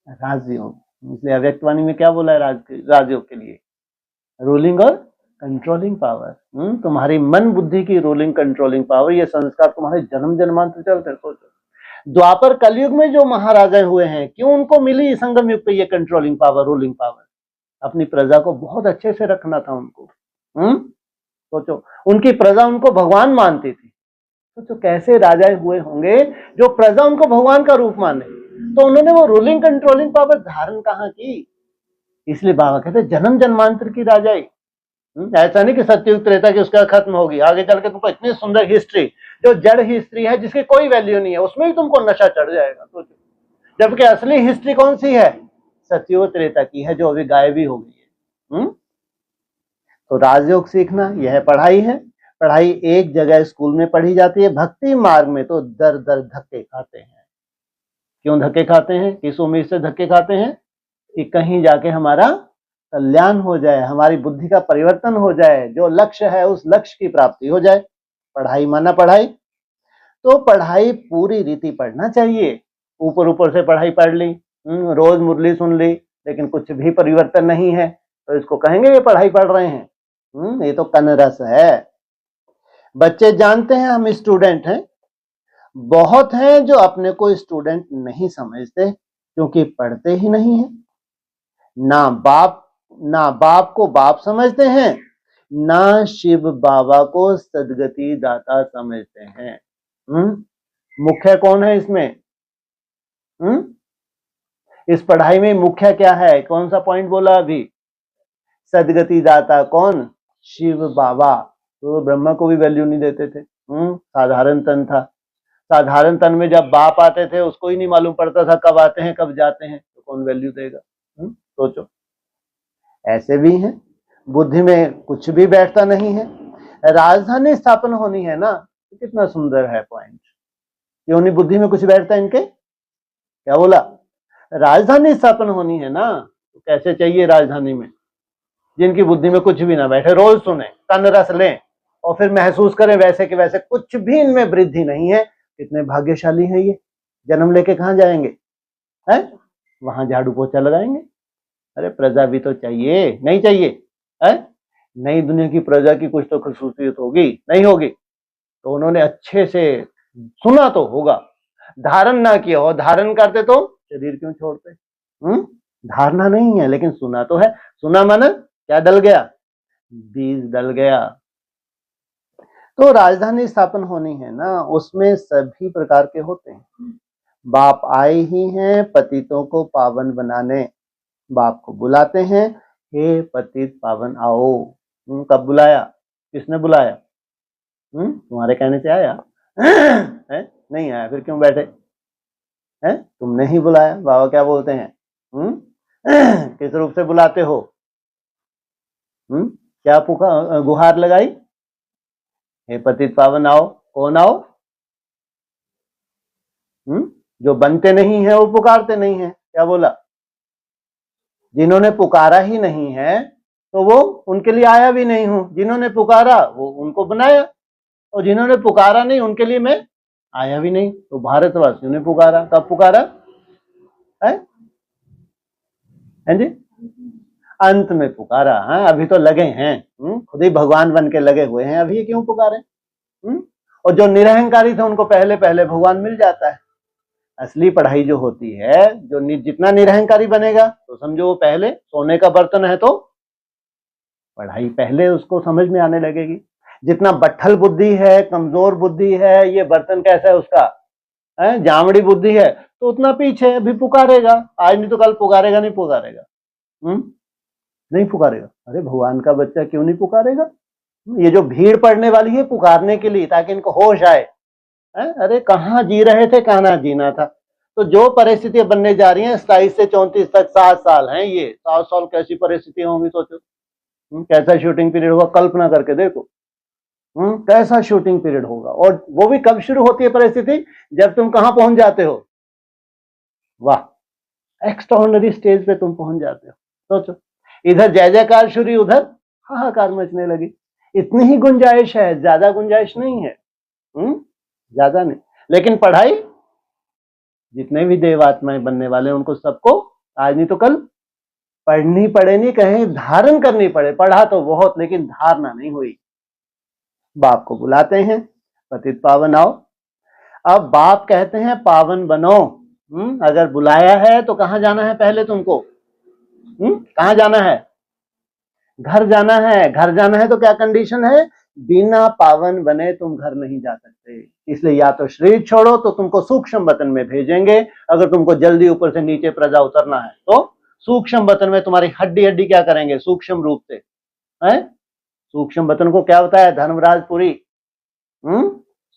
राजयोग। इसलिए अव्यक्तवाणी में क्या बोला है राजयोग के लिए? रूलिंग और कंट्रोलिंग पावर। तुम्हारी मन बुद्धि की रूलिंग कंट्रोलिंग पावर, ये संस्कार तुम्हारे जन्म जन्मांतर चलते। सोचो, द्वापर कलयुग में जो महाराजा हुए हैं, क्यों उनको मिली संगम युग पे ये कंट्रोलिंग पावर, रूलिंग पावर? अपनी प्रजा को बहुत अच्छे से रखना था उनको। सोचो, उनकी प्रजा उनको भगवान मानती थी। सोचो कैसे राजा हुए होंगे जो प्रजा उनको भगवान का रूप माने। तो उन्होंने वो रूलिंग कंट्रोलिंग पावर धारण कहाँ की? इसलिए बाबा कहते जन्म जन्मांतर की राजाई। ऐसा नहीं कि सत्ययुग त्रेता की उसका खत्म होगी, आगे चल के तुमको इतनी सुंदर हिस्ट्री, जो जड़ हिस्ट्री है जिसकी कोई वैल्यू नहीं है, उसमें भी तुमको नशा चढ़ जाएगा। सोचो, जबकि असली हिस्ट्री कौन सी है? सत्ययुग त्रेता की है, जो अभी गायब ही हो गई है। तो राजयोग सीखना यह पढ़ाई है। पढ़ाई एक जगह स्कूल में पढ़ी जाती है, भक्ति मार्ग में तो दर दर धक्के खाते हैं। क्यों धक्के खाते हैं? किस उम्मीद से धक्के खाते हैं? कि कहीं जाके हमारा कल्याण हो जाए, हमारी बुद्धि का परिवर्तन हो जाए, जो लक्ष्य है उस लक्ष्य की प्राप्ति हो जाए। पढ़ाई माना पढ़ाई, तो पढ़ाई पूरी रीति पढ़ना चाहिए। ऊपर ऊपर से पढ़ाई पढ़ ली, रोज मुरली सुन ली, लेकिन कुछ भी परिवर्तन नहीं है, तो इसको कहेंगे ये पढ़ाई पढ़ रहे हैं? ये तो कनरस है। बच्चे जानते हैं हम स्टूडेंट हैं, बहुत हैं जो अपने को स्टूडेंट नहीं समझते, क्योंकि पढ़ते ही नहीं है। ना बाप को बाप समझते हैं, ना शिव बाबा को सदगति दाता समझते हैं। मुख्य कौन है इसमें? इस पढ़ाई में मुख्य क्या है? कौन सा पॉइंट बोला अभी? सदगति दाता कौन? शिव बाबा। तो ब्रह्मा को भी वैल्यू नहीं देते थे। साधारण तन था। साधारण तन में जब बाप आते थे उसको ही नहीं मालूम पड़ता था कब आते हैं कब जाते हैं, तो कौन वैल्यू देगा? सोचो, ऐसे भी हैं। बुद्धि में कुछ भी बैठता नहीं है। राजधानी स्थापन होनी है ना, कितना सुंदर है पॉइंट। क्यों नहीं बुद्धि में कुछ बैठता इनके? क्या बोला? राजधानी स्थापन होनी है ना, तो कैसे चाहिए राजधानी में? जिनकी बुद्धि में कुछ भी ना बैठे, रोज सुने, तन रस लें और फिर महसूस करें वैसे कि वैसे, कुछ भी इनमें वृद्धि नहीं है। कितने भाग्यशाली हैं ये। जन्म लेके कहां जाएंगे? हैं? वहां झाड़ू पोछा लगाएंगे। अरे प्रजा भी तो चाहिए, नहीं चाहिए? है? नई दुनिया की प्रजा की कुछ तो खसूसियत होगी, नहीं होगी? तो उन्होंने अच्छे से सुना तो होगा, धारण ना किया हो। धारण करते तो शरीर क्यों छोड़ते? धारणा नहीं है, लेकिन सुना तो है। सुना माना क्या डल गया? बीज डल गया। तो राजधानी स्थापन होनी है ना, उसमें सभी प्रकार के होते हैं। बाप आए ही हैं पतितों को पावन बनाने। बाप को बुलाते हैं, हे पतित पावन आओ। कब बुलाया? किसने बुलाया? तुम्हारे कहने से आया? है? नहीं आया, फिर क्यों बैठे? है? तुमने ही बुलाया। बाबा क्या बोलते हैं? किस रूप से बुलाते हो? क्या गुहार लगाई? हे पतित पावन आओ। कौन आओ? जो बनते नहीं है वो पुकारते नहीं है। क्या बोला? जिन्होंने पुकारा ही नहीं है तो वो उनके लिए आया भी नहीं हूं। जिन्होंने पुकारा वो उनको बनाया, और जिन्होंने पुकारा नहीं उनके लिए मैं आया भी नहीं। तो भारतवासियों ने पुकारा। कब पुकारा है जी? अंत में पुकारा। हाँ, अभी तो लगे हैं, खुद ही भगवान बन के लगे हुए हैं, अभी क्यों पुकारे? और जो निरहंकारी थे उनको पहले पहले भगवान मिल जाता है। असली पढ़ाई जो होती है, जो जितना निरहंकारी बनेगा तो समझो वो पहले सोने का बर्तन है, तो पढ़ाई पहले उसको समझ में आने लगेगी। जितना बट्ठल बुद्धि है, कमजोर बुद्धि है, ये बर्तन कैसा है उसका, जामड़ी बुद्धि है, तो उतना पीछे अभी पुकारेगा। आज नहीं तो कल पुकारेगा। नहीं पुकारेगा? नहीं पुकारेगा। अरे भगवान का बच्चा क्यों नहीं पुकारेगा? ये जो भीड़ पड़ने वाली है पुकारने के लिए, ताकि इनको होश आए। अरे कहाँ जी रहे थे, कहाँ जीना था। तो जो परिस्थितियां बनने जा रही हैं 27 से 34 तक, 7 साल हैं ये। 7 साल कैसी परिस्थितियां होंगी सोचो। कैसा शूटिंग पीरियड होगा, कल्पना करके देखो। कैसा शूटिंग पीरियड होगा। और वो भी कब शुरू होती है परिस्थिति? जब तुम कहां पहुंच जाते हो? वाह, एक्स्ट्राऑर्डिनरी स्टेज पे तुम पहुंच जाते हो। सोचो, इधर जय जयकार शुरू, उधर हाहाकार मचने लगी। इतनी ही गुंजाइश है, ज्यादा गुंजाइश नहीं है। ज्यादा नहीं। लेकिन पढ़ाई, जितने भी देवात्माएं बनने वाले हैं उनको सबको आज नहीं तो कल पढ़नी पड़े, नहीं कहें धारण करनी पड़े। पढ़ा तो बहुत, लेकिन धारणा नहीं हुई। बाप को बुलाते हैं, पतित पावन आओ। अब बाप कहते हैं पावन बनो। अगर बुलाया है तो कहां जाना है पहले तुमको? कहां जाना है? घर जाना है। घर जाना है तो क्या कंडीशन है? बिना पावन बने तुम घर नहीं जा सकते। इसलिए या तो शरीर छोड़ो तो तुमको सूक्ष्म वतन में भेजेंगे। अगर तुमको जल्दी ऊपर से नीचे प्रजा उतरना है तो सूक्ष्म वतन में तुम्हारी हड्डी हड्डी क्या करेंगे? सूक्ष्म रूप से है। सूक्ष्म वतन को क्या होता है? धर्मराजपुरी।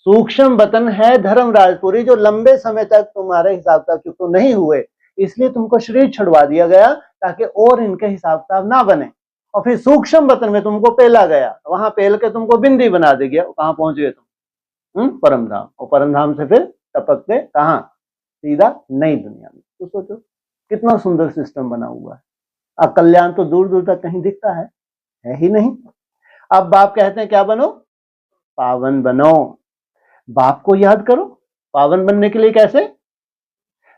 सूक्ष्म वतन है धर्मराजपुरी, जो लंबे समय तक तुम्हारे हिसाब किताब तो नहीं हुए, इसलिए तुमको शरीर छुड़वा दिया गया ताकि और इनके हिसाब किताब ना बने। और फिर सूक्ष्म वतन में तुमको पेला गया, वहां पेल के तुमको बिंदी बना दे गया। कहां पहुंच गए तुम? परम धाम। और परम धाम से फिर टपक के कहां? सीधा नई दुनिया में। तो सोचो कितना सुंदर सिस्टम बना हुआ है। अब कल्याण तो दूर दूर तक कहीं दिखता है ही नहीं। अब बाप कहते हैं क्या बनो? पावन बनो। बाप को याद करो। पावन बनने के लिए कैसे?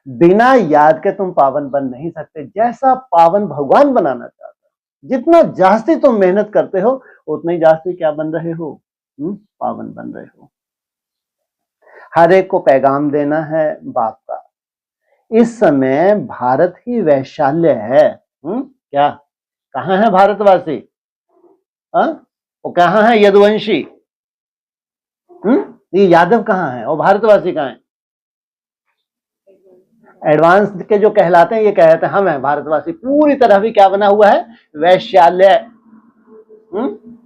बिना याद के तुम पावन बन नहीं सकते। जैसा पावन भगवान बनाना चाहता है, जितना जास्ती तुम मेहनत करते हो उतना ही जास्ती क्या बन रहे हो? पावन बन रहे हो। हर एक को पैगाम देना है बाप का। इस समय भारत ही वैशाल्य है। क्या? कहां है भारतवासी? वो कहां है? यदुवंशी। ये यादव कहां है और भारतवासी कहां है? एडवांस के जो कहलाते हैं ये कहते हैं हम हैं भारतवासी। पूरी तरह भी क्या बना हुआ है? वैश्याल्य।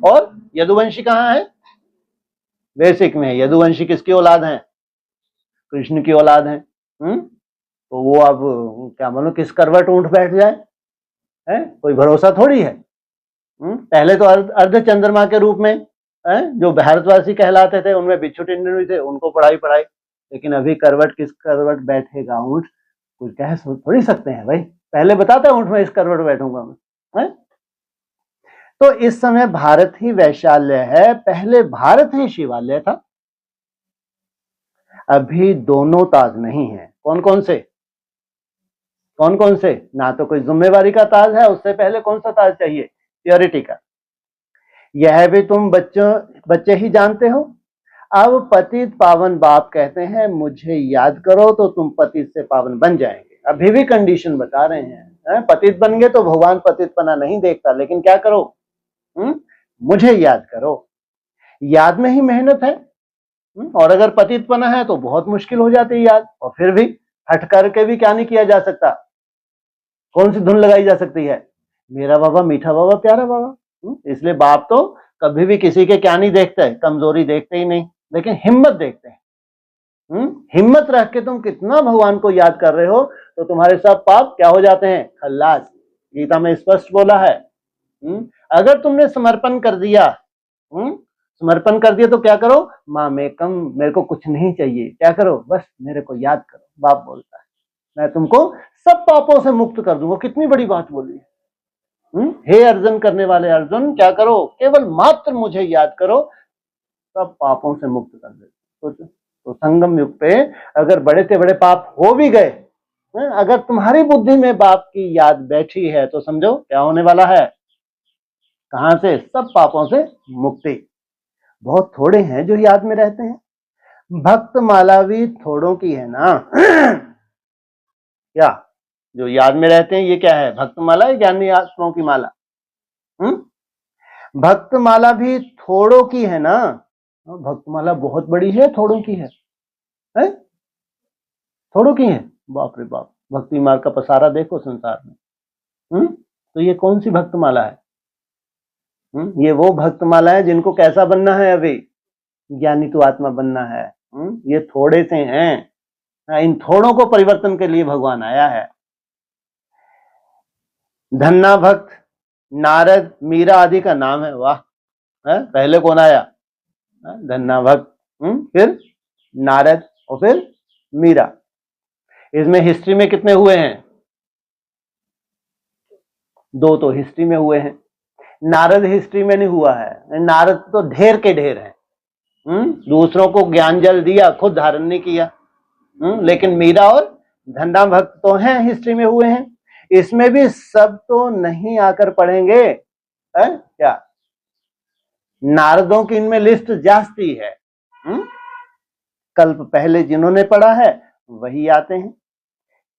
और यदुवंशी कहां है? बेसिक में है। यदुवंशी किसकी औलाद है? कृष्ण की औलाद है। तो वो अब क्या मानो किस करवट ऊंट बैठ जाए, है कोई भरोसा थोड़ी है। पहले तो अर्ध चंद्रमा के रूप में जो भारतवासी कहलाते थे उनमें बिच्छू टिंडन थे, उनको पढ़ाई। लेकिन अभी करवट किस करवट बैठेगा ऊंट, कुछ कह थोड़ी सकते हैं भाई। पहले बताते ऊंट में इस करवट बैठूंगा मैं। तो इस समय भारत ही वैशाल्य है, पहले भारत ही शिवालय था। अभी दोनों ताज नहीं है। कौन कौन से? ना तो कोई जिम्मेवारी का ताज है, उससे पहले कौन सा ताज चाहिए? प्योरिटी का। यह भी तुम बच्चे ही जानते हो। अब पतित पावन बाप कहते हैं मुझे याद करो तो तुम पतित से पावन बन जाएंगे। अभी भी कंडीशन बता रहे हैं। पतित बन गए तो भगवान पतित पना नहीं देखता, लेकिन क्या करो? मुझे याद करो। याद में ही मेहनत है। और अगर पतित पना है तो बहुत मुश्किल हो जाती है याद। और फिर भी हट करके भी क्या नहीं किया जा सकता? कौन सी धुन लगाई जा सकती है? मेरा बाबा मीठा बाबा प्यारा बाबा। इसलिए बाप तो कभी भी किसी के क्या नहीं देखते? कमजोरी देखते ही नहीं, लेकिन हिम्मत देखते हैं। हिम्मत रख के तुम कितना भगवान को याद कर रहे हो तो तुम्हारे सब पाप क्या हो जाते हैं? खल्लास। गीता में स्पष्ट बोला है। अगर तुमने समर्पण कर दिया, तो क्या करो? माँ मेरे को कुछ नहीं चाहिए, क्या करो? बस मेरे को याद करो। बाप बोलता है मैं तुमको सब पापों से मुक्त कर दूंगा। कितनी बड़ी बात बोली है। हे अर्जुन करने वाले अर्जुन, क्या करो? केवल मात्र मुझे याद करो, सब पापों से मुक्त कर दे। तो संगम युग पे अगर बड़े से बड़े पाप हो भी गए, अगर तुम्हारी बुद्धि में बाप की याद बैठी है तो समझो क्या होने वाला है? कहां से? सब पापों से मुक्ति। बहुत थोड़े हैं जो याद में रहते हैं। भक्त माला भी थोड़ों की है ना। क्या जो याद में रहते हैं ये क्या है? भक्त माला या ज्ञानी आत्माओं की माला? भक्त माला भी थोड़ों की है ना। भक्त माला बहुत बड़ी है, थोड़ों की है? थोड़ों की है? बाप रे बाप। भक्ति मार्ग का पसारा देखो संसार में। तो ये कौन सी भक्त माला है? ये वो भक्त माला है जिनको कैसा बनना है? अभी ज्ञानी तो आत्मा बनना है। ये थोड़े से हैं। इन थोड़ों को परिवर्तन के लिए भगवान आया है। धन्ना भक्त, नारद, मीरा आदि का नाम है। वाह। पहले कौन आया? धन्ना भक्त, फिर नारद और फिर मीरा। इसमें हिस्ट्री में कितने हुए हैं? 2 तो हिस्ट्री में हुए हैं। नारद हिस्ट्री में नहीं हुआ है। नारद तो ढेर के ढेर है। दूसरों को ज्ञान जल दिया, खुद धारण नहीं किया। लेकिन मीरा और धन्ना भक्त तो हैं, हिस्ट्री में हुए हैं। इसमें भी सब तो नहीं आकर पढ़ेंगे। क्या नारदों की इनमें लिस्ट जास्ती है। कल्प पहले जिन्होंने पढ़ा है वही आते हैं।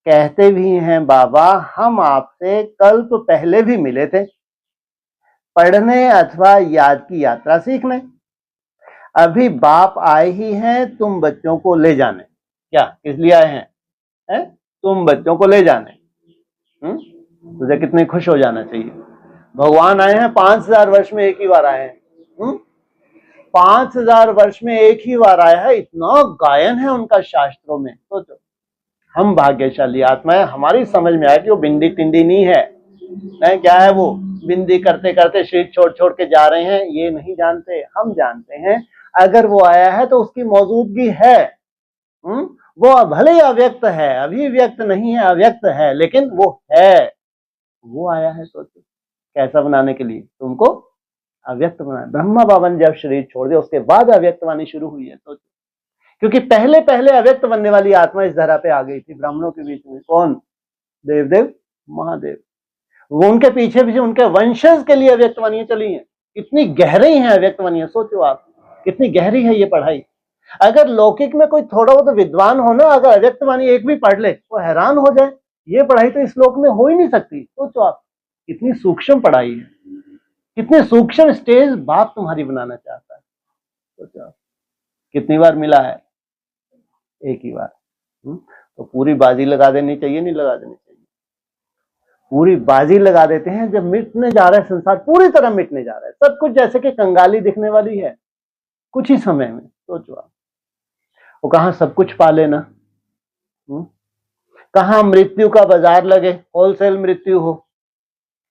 कहते भी हैं बाबा हम आपसे कल्प पहले भी मिले थे, पढ़ने अथवा याद की यात्रा सीखने। अभी बाप आए ही हैं तुम बच्चों को ले जाने। क्या किस लिए आए हैं? तुम बच्चों को ले जाने। तुझे कितने खुश हो जाना चाहिए। भगवान आए हैं 5000 वर्ष में एक ही बार आए हैं। 5000 वर्ष में एक ही बार आया है, इतना गायन है उनका शास्त्रों में। सोचो हम भाग्यशाली आत्माएं, हमारी समझ में आया कि वो बिंदी टिंडी नहीं है। क्या है वो? बिंदी करते करते शरीर छोड़ छोड़ के जा रहे हैं, ये नहीं जानते। हम जानते हैं अगर वो आया है तो उसकी मौजूदगी है। वो भले ही अव्यक्त है, अभी व्यक्त नहीं है, अव्यक्त है, लेकिन वो है। वो आया है सोचो कैसा बनाने के लिए? तुमको अव्यक्त बनाया। ब्रह्मा बाबा ने जब शरीर छोड़ दिया उसके बाद अव्यक्त वाणी शुरू हुई है सोचो। क्योंकि पहले पहले अव्यक्त बनने वाली आत्मा इस धरा पे आ गई थी ब्राह्मणों के बीच में। कौन? देवदेव महादेव। वो उनके पीछे पीछे उनके वंशज के लिए अव्यक्त वाणियां चली हैं। कितनी गहरी हैं अव्यक्त वाणियां, सोचो आप कितनी गहरी है ये पढ़ाई। अगर लौकिक में कोई थोड़ा बहुत विद्वान हो ना, अगर अव्यक्त वाणी एक भी पढ़ ले तो हैरान हो जाए, ये पढ़ाई तो इस लोक में हो ही नहीं सकती। सोचो आप कितनी सूक्ष्म पढ़ाई है, कितने सूक्ष्म स्टेज बाप तुम्हारी बनाना चाहता है। सोचो आप कितनी बार मिला है? एक ही बार। तो पूरी बाजी लगा देनी चाहिए, नहीं लगा देनी चाहिए? पूरी बाजी लगा देते हैं जब मिटने जा रहा है संसार, पूरी तरह मिटने जा रहा है सब कुछ, जैसे कि कंगाली दिखने वाली है कुछ ही समय में। सोचो आप वो कहां सब कुछ पा लेना, कहां मृत्यु का बाजार लगे, होलसेल मृत्यु हो,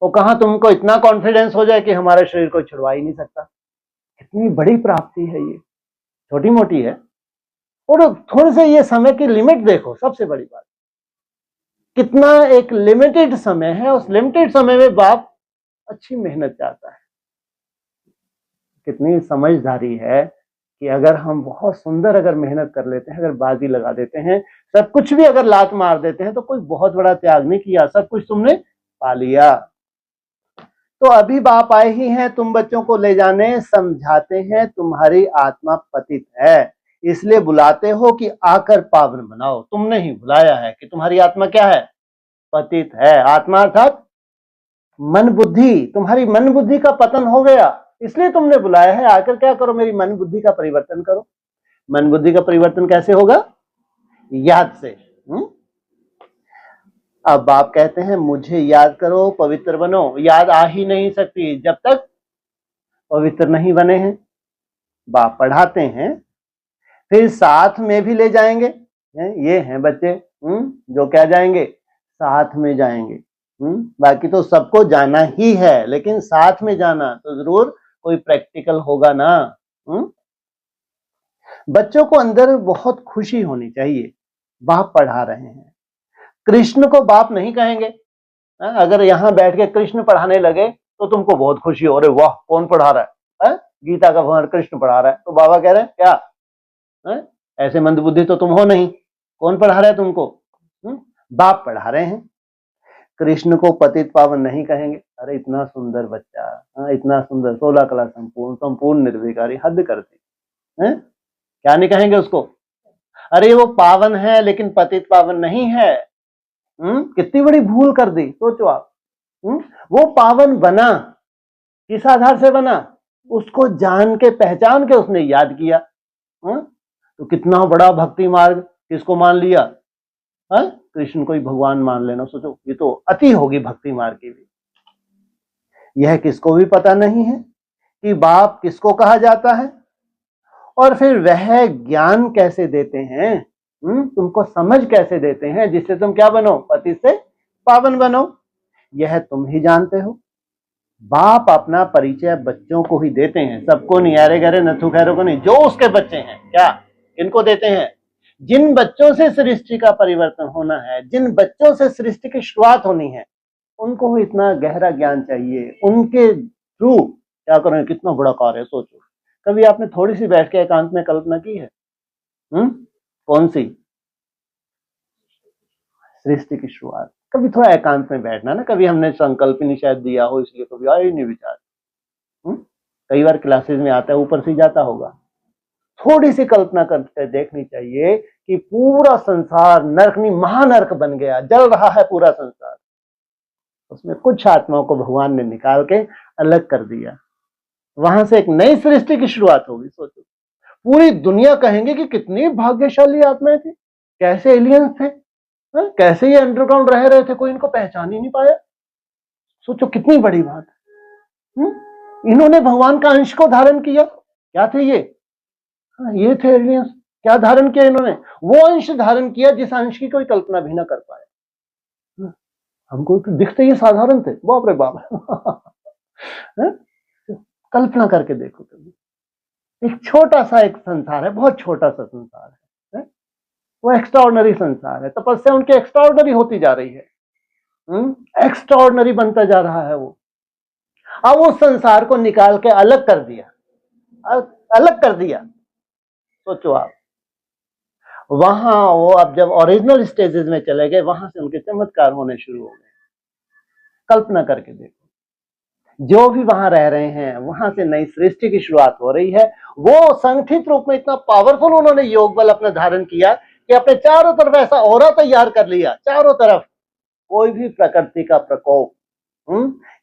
वो कहां तुमको इतना कॉन्फिडेंस हो जाए कि हमारे शरीर को छुड़वा ही नहीं सकता। कितनी बड़ी प्राप्ति है ये, छोटी मोटी है। और थोड़े से ये समय की लिमिट देखो, सबसे बड़ी बात कितना एक लिमिटेड समय है, उस लिमिटेड समय में बाप अच्छी मेहनत चाहता है। कितनी समझदारी है कि अगर हम बहुत सुंदर अगर मेहनत कर लेते हैं, अगर बाजी लगा देते हैं, सब कुछ भी अगर लात मार देते हैं तो कोई बहुत बड़ा त्याग नहीं किया, सब कुछ तुमने पा लिया। तो अभी बाप आए ही हैं तुम बच्चों को ले जाने, समझाते हैं तुम्हारी आत्मा पतित है, इसलिए बुलाते हो कि आकर पावन बनाओ। तुमने ही बुलाया है कि तुम्हारी आत्मा क्या है? पतित है। आत्मा अर्थात मन बुद्धि, तुम्हारी मन बुद्धि का पतन हो गया, इसलिए तुमने बुलाया है आकर क्या करो? मेरी मन बुद्धि का परिवर्तन करो। मन बुद्धि का परिवर्तन कैसे होगा? याद से। अब बाप कहते हैं मुझे याद करो, पवित्र बनो। याद आ ही नहीं सकती जब तक पवित्र नहीं बने हैं। बाप पढ़ाते हैं, फिर साथ में भी ले जाएंगे। ये हैं बच्चे जो क्या जाएंगे? साथ में जाएंगे। बाकी तो सबको जाना ही है, लेकिन साथ में जाना तो जरूर कोई प्रैक्टिकल होगा ना। बच्चों को अंदर बहुत खुशी होनी चाहिए, बाप पढ़ा रहे हैं। कृष्ण को बाप नहीं कहेंगे। अगर यहां बैठ के कृष्ण पढ़ाने लगे तो तुमको बहुत खुशी हो, अरे वाह कौन पढ़ा रहा है? गीता का भगवान कृष्ण पढ़ा रहा है। तो बाबा कह रहे हैं क्या ऐसे मंदबुद्धि तो तुम हो नहीं, कौन पढ़ा रहा है तुमको? बाप पढ़ा रहे हैं। कृष्ण को पतित पावन नहीं कहेंगे। अरे इतना सुंदर बच्चा, इतना सुंदर 16 कला संपूर्ण निर्विकारी, हद करती है। क्या नहीं कहेंगे उसको? अरे वो पावन है लेकिन पतित पावन नहीं है। कितनी बड़ी भूल कर दी, सोचो आप। वो पावन बना, किस आधार से बना? उसको जान के पहचान के उसने याद किया। तो कितना बड़ा भक्ति मार्ग, किसको मान लिया? कृष्ण को ही भगवान मान लेना। सोचो ये तो अति होगी भक्ति मार्ग की भी। यह किसको भी पता नहीं है कि बाप किसको कहा जाता है, और फिर वह ज्ञान कैसे देते हैं, तुमको समझ कैसे देते हैं जिससे तुम क्या बनो? पति से पावन बनो। यह तुम ही जानते हो। बाप अपना परिचय बच्चों को ही देते हैं, सबको नहीं, अरे गरे नथु खैरों को नहीं, जो उसके बच्चे हैं। क्या इनको देते हैं? जिन बच्चों से सृष्टि का परिवर्तन होना है, जिन बच्चों से सृष्टि की शुरुआत होनी है, उनको इतना गहरा ज्ञान चाहिए। उनके थ्रू क्या करें? कितना बड़ा कार्य है सोचो। कभी आपने थोड़ी सी बैठ के एकांत में कल्पना की है? कौन सी? सृष्टि की शुरुआत। कभी थोड़ा एकांत में बैठना ना, कभी हमने संकल्प नहीं शायद दिया हो इसलिए कभी आया ही नहीं विचार। कई बार क्लासेस में आता है, ऊपर से जाता होगा। थोड़ी सी कल्पना करके देखनी चाहिए कि पूरा संसार नरक नहीं महानरक बन गया, जल रहा है पूरा संसार। उसमें कुछ आत्माओं को भगवान ने निकाल के अलग कर दिया, वहां से एक नई सृष्टि की शुरुआत होगी। सोचो, पूरी दुनिया कहेंगे कि कितनी भाग्यशाली आत्माएं थी, कैसे एलियंस थे, कैसे ये अंडरग्राउंड रह रहे थे, कोई इनको पहचान ही नहीं पाया। सोचो कितनी बड़ी बात है। इन्होंने भगवान का अंश को धारण किया। क्या थे ये? ये थे एलियंस। क्या धारण किया इन्होंने? वो अंश धारण किया जिस अंश की कोई कल्पना भी ना कर पाए। हमको तो दिखते ये साधारण थे, बाप रे बाप। कल्पना करके देखो कभी, एक छोटा सा एक संसार है, बहुत छोटा सा संसार है, वो एक्स्ट्राऑर्डिनरी संसार है। तपस्या उनकी एक्स्ट्राऑर्डिनरी होती जा रही है, एक्स्ट्राऑर्डिनरी बनता जा रहा है वो। अब उस संसार को निकाल के अलग कर दिया, अलग कर दिया। सोचो आप, वहां वो अब जब ओरिजिनल स्टेजेस में चले गए, वहां से उनके चमत्कार होने शुरू हो गए। कल्पना करके देखो, जो भी वहां रह रहे हैं, वहां से नई सृष्टि की शुरुआत हो रही है। वो संगठित रूप में इतना पावरफुल उन्होंने योग बल अपना धारण किया कि अपने चारों तरफ ऐसा ऑरा तैयार कर लिया, चारों तरफ कोई भी प्रकृति का प्रकोप,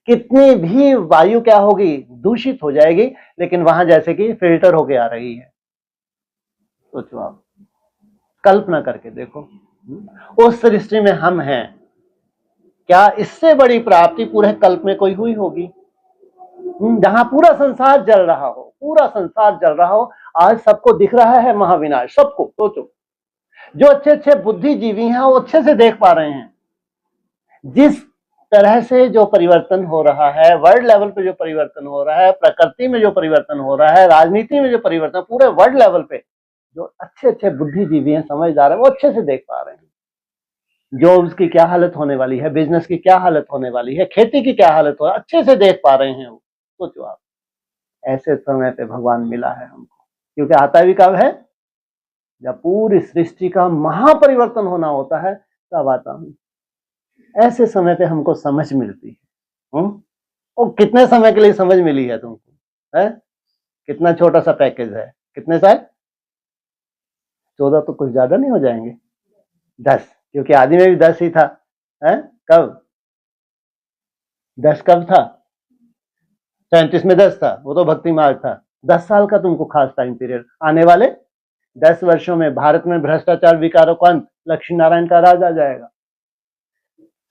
कितनी भी वायु क्या होगी, दूषित हो जाएगी, लेकिन वहां जैसे कि फिल्टर होके आ रही है। सोचो आप, कल्पना करके देखो, उस सृष्टि में हम हैं। क्या इससे बड़ी प्राप्ति पूरे कल्प में कोई हुई होगी? जहां पूरा संसार जल रहा हो, पूरा संसार जल रहा हो। आज सबको दिख रहा है महाविनाश, सबको। सोचो, जो अच्छे अच्छे बुद्धिजीवी हैं वो अच्छे से देख पा रहे हैं जिस तरह से जो परिवर्तन हो रहा है, वर्ल्ड लेवल पे जो परिवर्तन हो रहा है, प्रकृति में जो परिवर्तन हो रहा है, राजनीति में जो परिवर्तन, पूरे वर्ल्ड लेवल पे जो अच्छे अच्छे बुद्धिजीवी हैं, समझदार हैं, वो अच्छे से देख पा रहे हैं जॉब्स की क्या हालत होने वाली है, बिजनेस की क्या हालत होने वाली है, खेती की क्या हालत हो, अच्छे से देख पा रहे हैं वो। सोचो आप, ऐसे समय पे भगवान मिला है हमको, क्योंकि आता भी कब है? जब पूरी सृष्टि का महापरिवर्तन होना होता है, तब आता हूं। ऐसे समय पे हमको समझ मिलती है। और कितने समय के लिए समझ मिली है तुमको? है कितना छोटा सा पैकेज है, कितने साल? 14 तो कुछ ज्यादा नहीं हो जाएंगे? 10, क्योंकि आदि में भी 10 ही था। है कब 10 कब था? 37 में 10 था, वो तो भक्ति मार्ग था। 10 साल का तुमको खास टाइम पीरियड। आने वाले 10 वर्षों में भारत में भ्रष्टाचार विकारों का अंत, लक्ष्मी नारायण का राज आ जाएगा।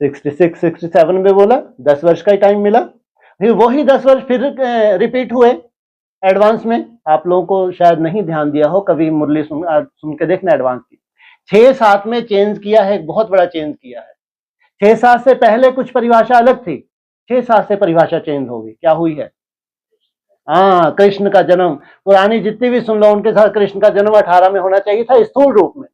66 67 में बोला 10 वर्ष का ही टाइम मिला, फिर वही 10 वर्ष फिर रिपीट हुए एडवांस में। आप लोगों को शायद नहीं ध्यान दिया हो, कभी मुरली सुन के देखना एडवांस की। 6-7 में चेंज किया है, बहुत बड़ा चेंज किया है। 6-7 से पहले कुछ परिभाषा अलग थी, 6-7 से परिभाषा चेंज होगी। क्या हुई है? हाँ, कृष्ण का जन्म, पुरानी जितनी भी सुन लो उनके साथ कृष्ण का जन्म 18 में होना चाहिए था स्थूल रूप में।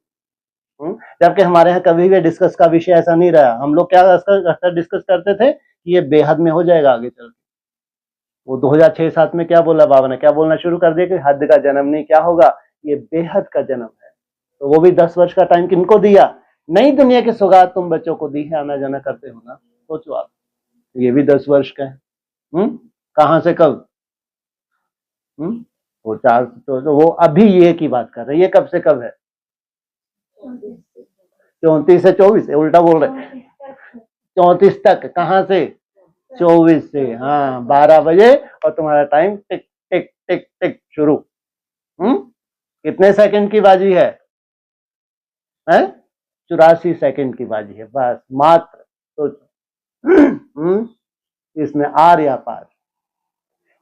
जबकि हमारे यहाँ कभी भी डिस्कस का विषय ऐसा नहीं रहा। हम लोग क्या अक्सर डिस्कस करते थे कि ये बेहद में हो जाएगा आगे चल के। वो 2006-7 में क्या बोला बाबा ने, क्या बोलना शुरू कर दिया कि हद का जन्म नहीं, क्या होगा, ये बेहद का जन्म है। तो वो भी 10 वर्ष का टाइम किनको दिया? नई दुनिया की सौगात तुम बच्चों को दी है, आना जाना करते हो ना। सोचो आप, ये भी 10 वर्ष का है। कहां से कब? वो 4 तो वो अभी ये की बात कर रहे हैं। ये कब से कब है? 34 से 24, उल्टा बोल रहे। 34 तक, कहां से? 24 से। हाँ, 12 बजे और तुम्हारा टाइम टिक टिक टिक टिक शुरू। कितने सेकंड की बाजी है? 84 सेकंड की बाजी है बस, मात्र। सोचो, इसमें आर या पार।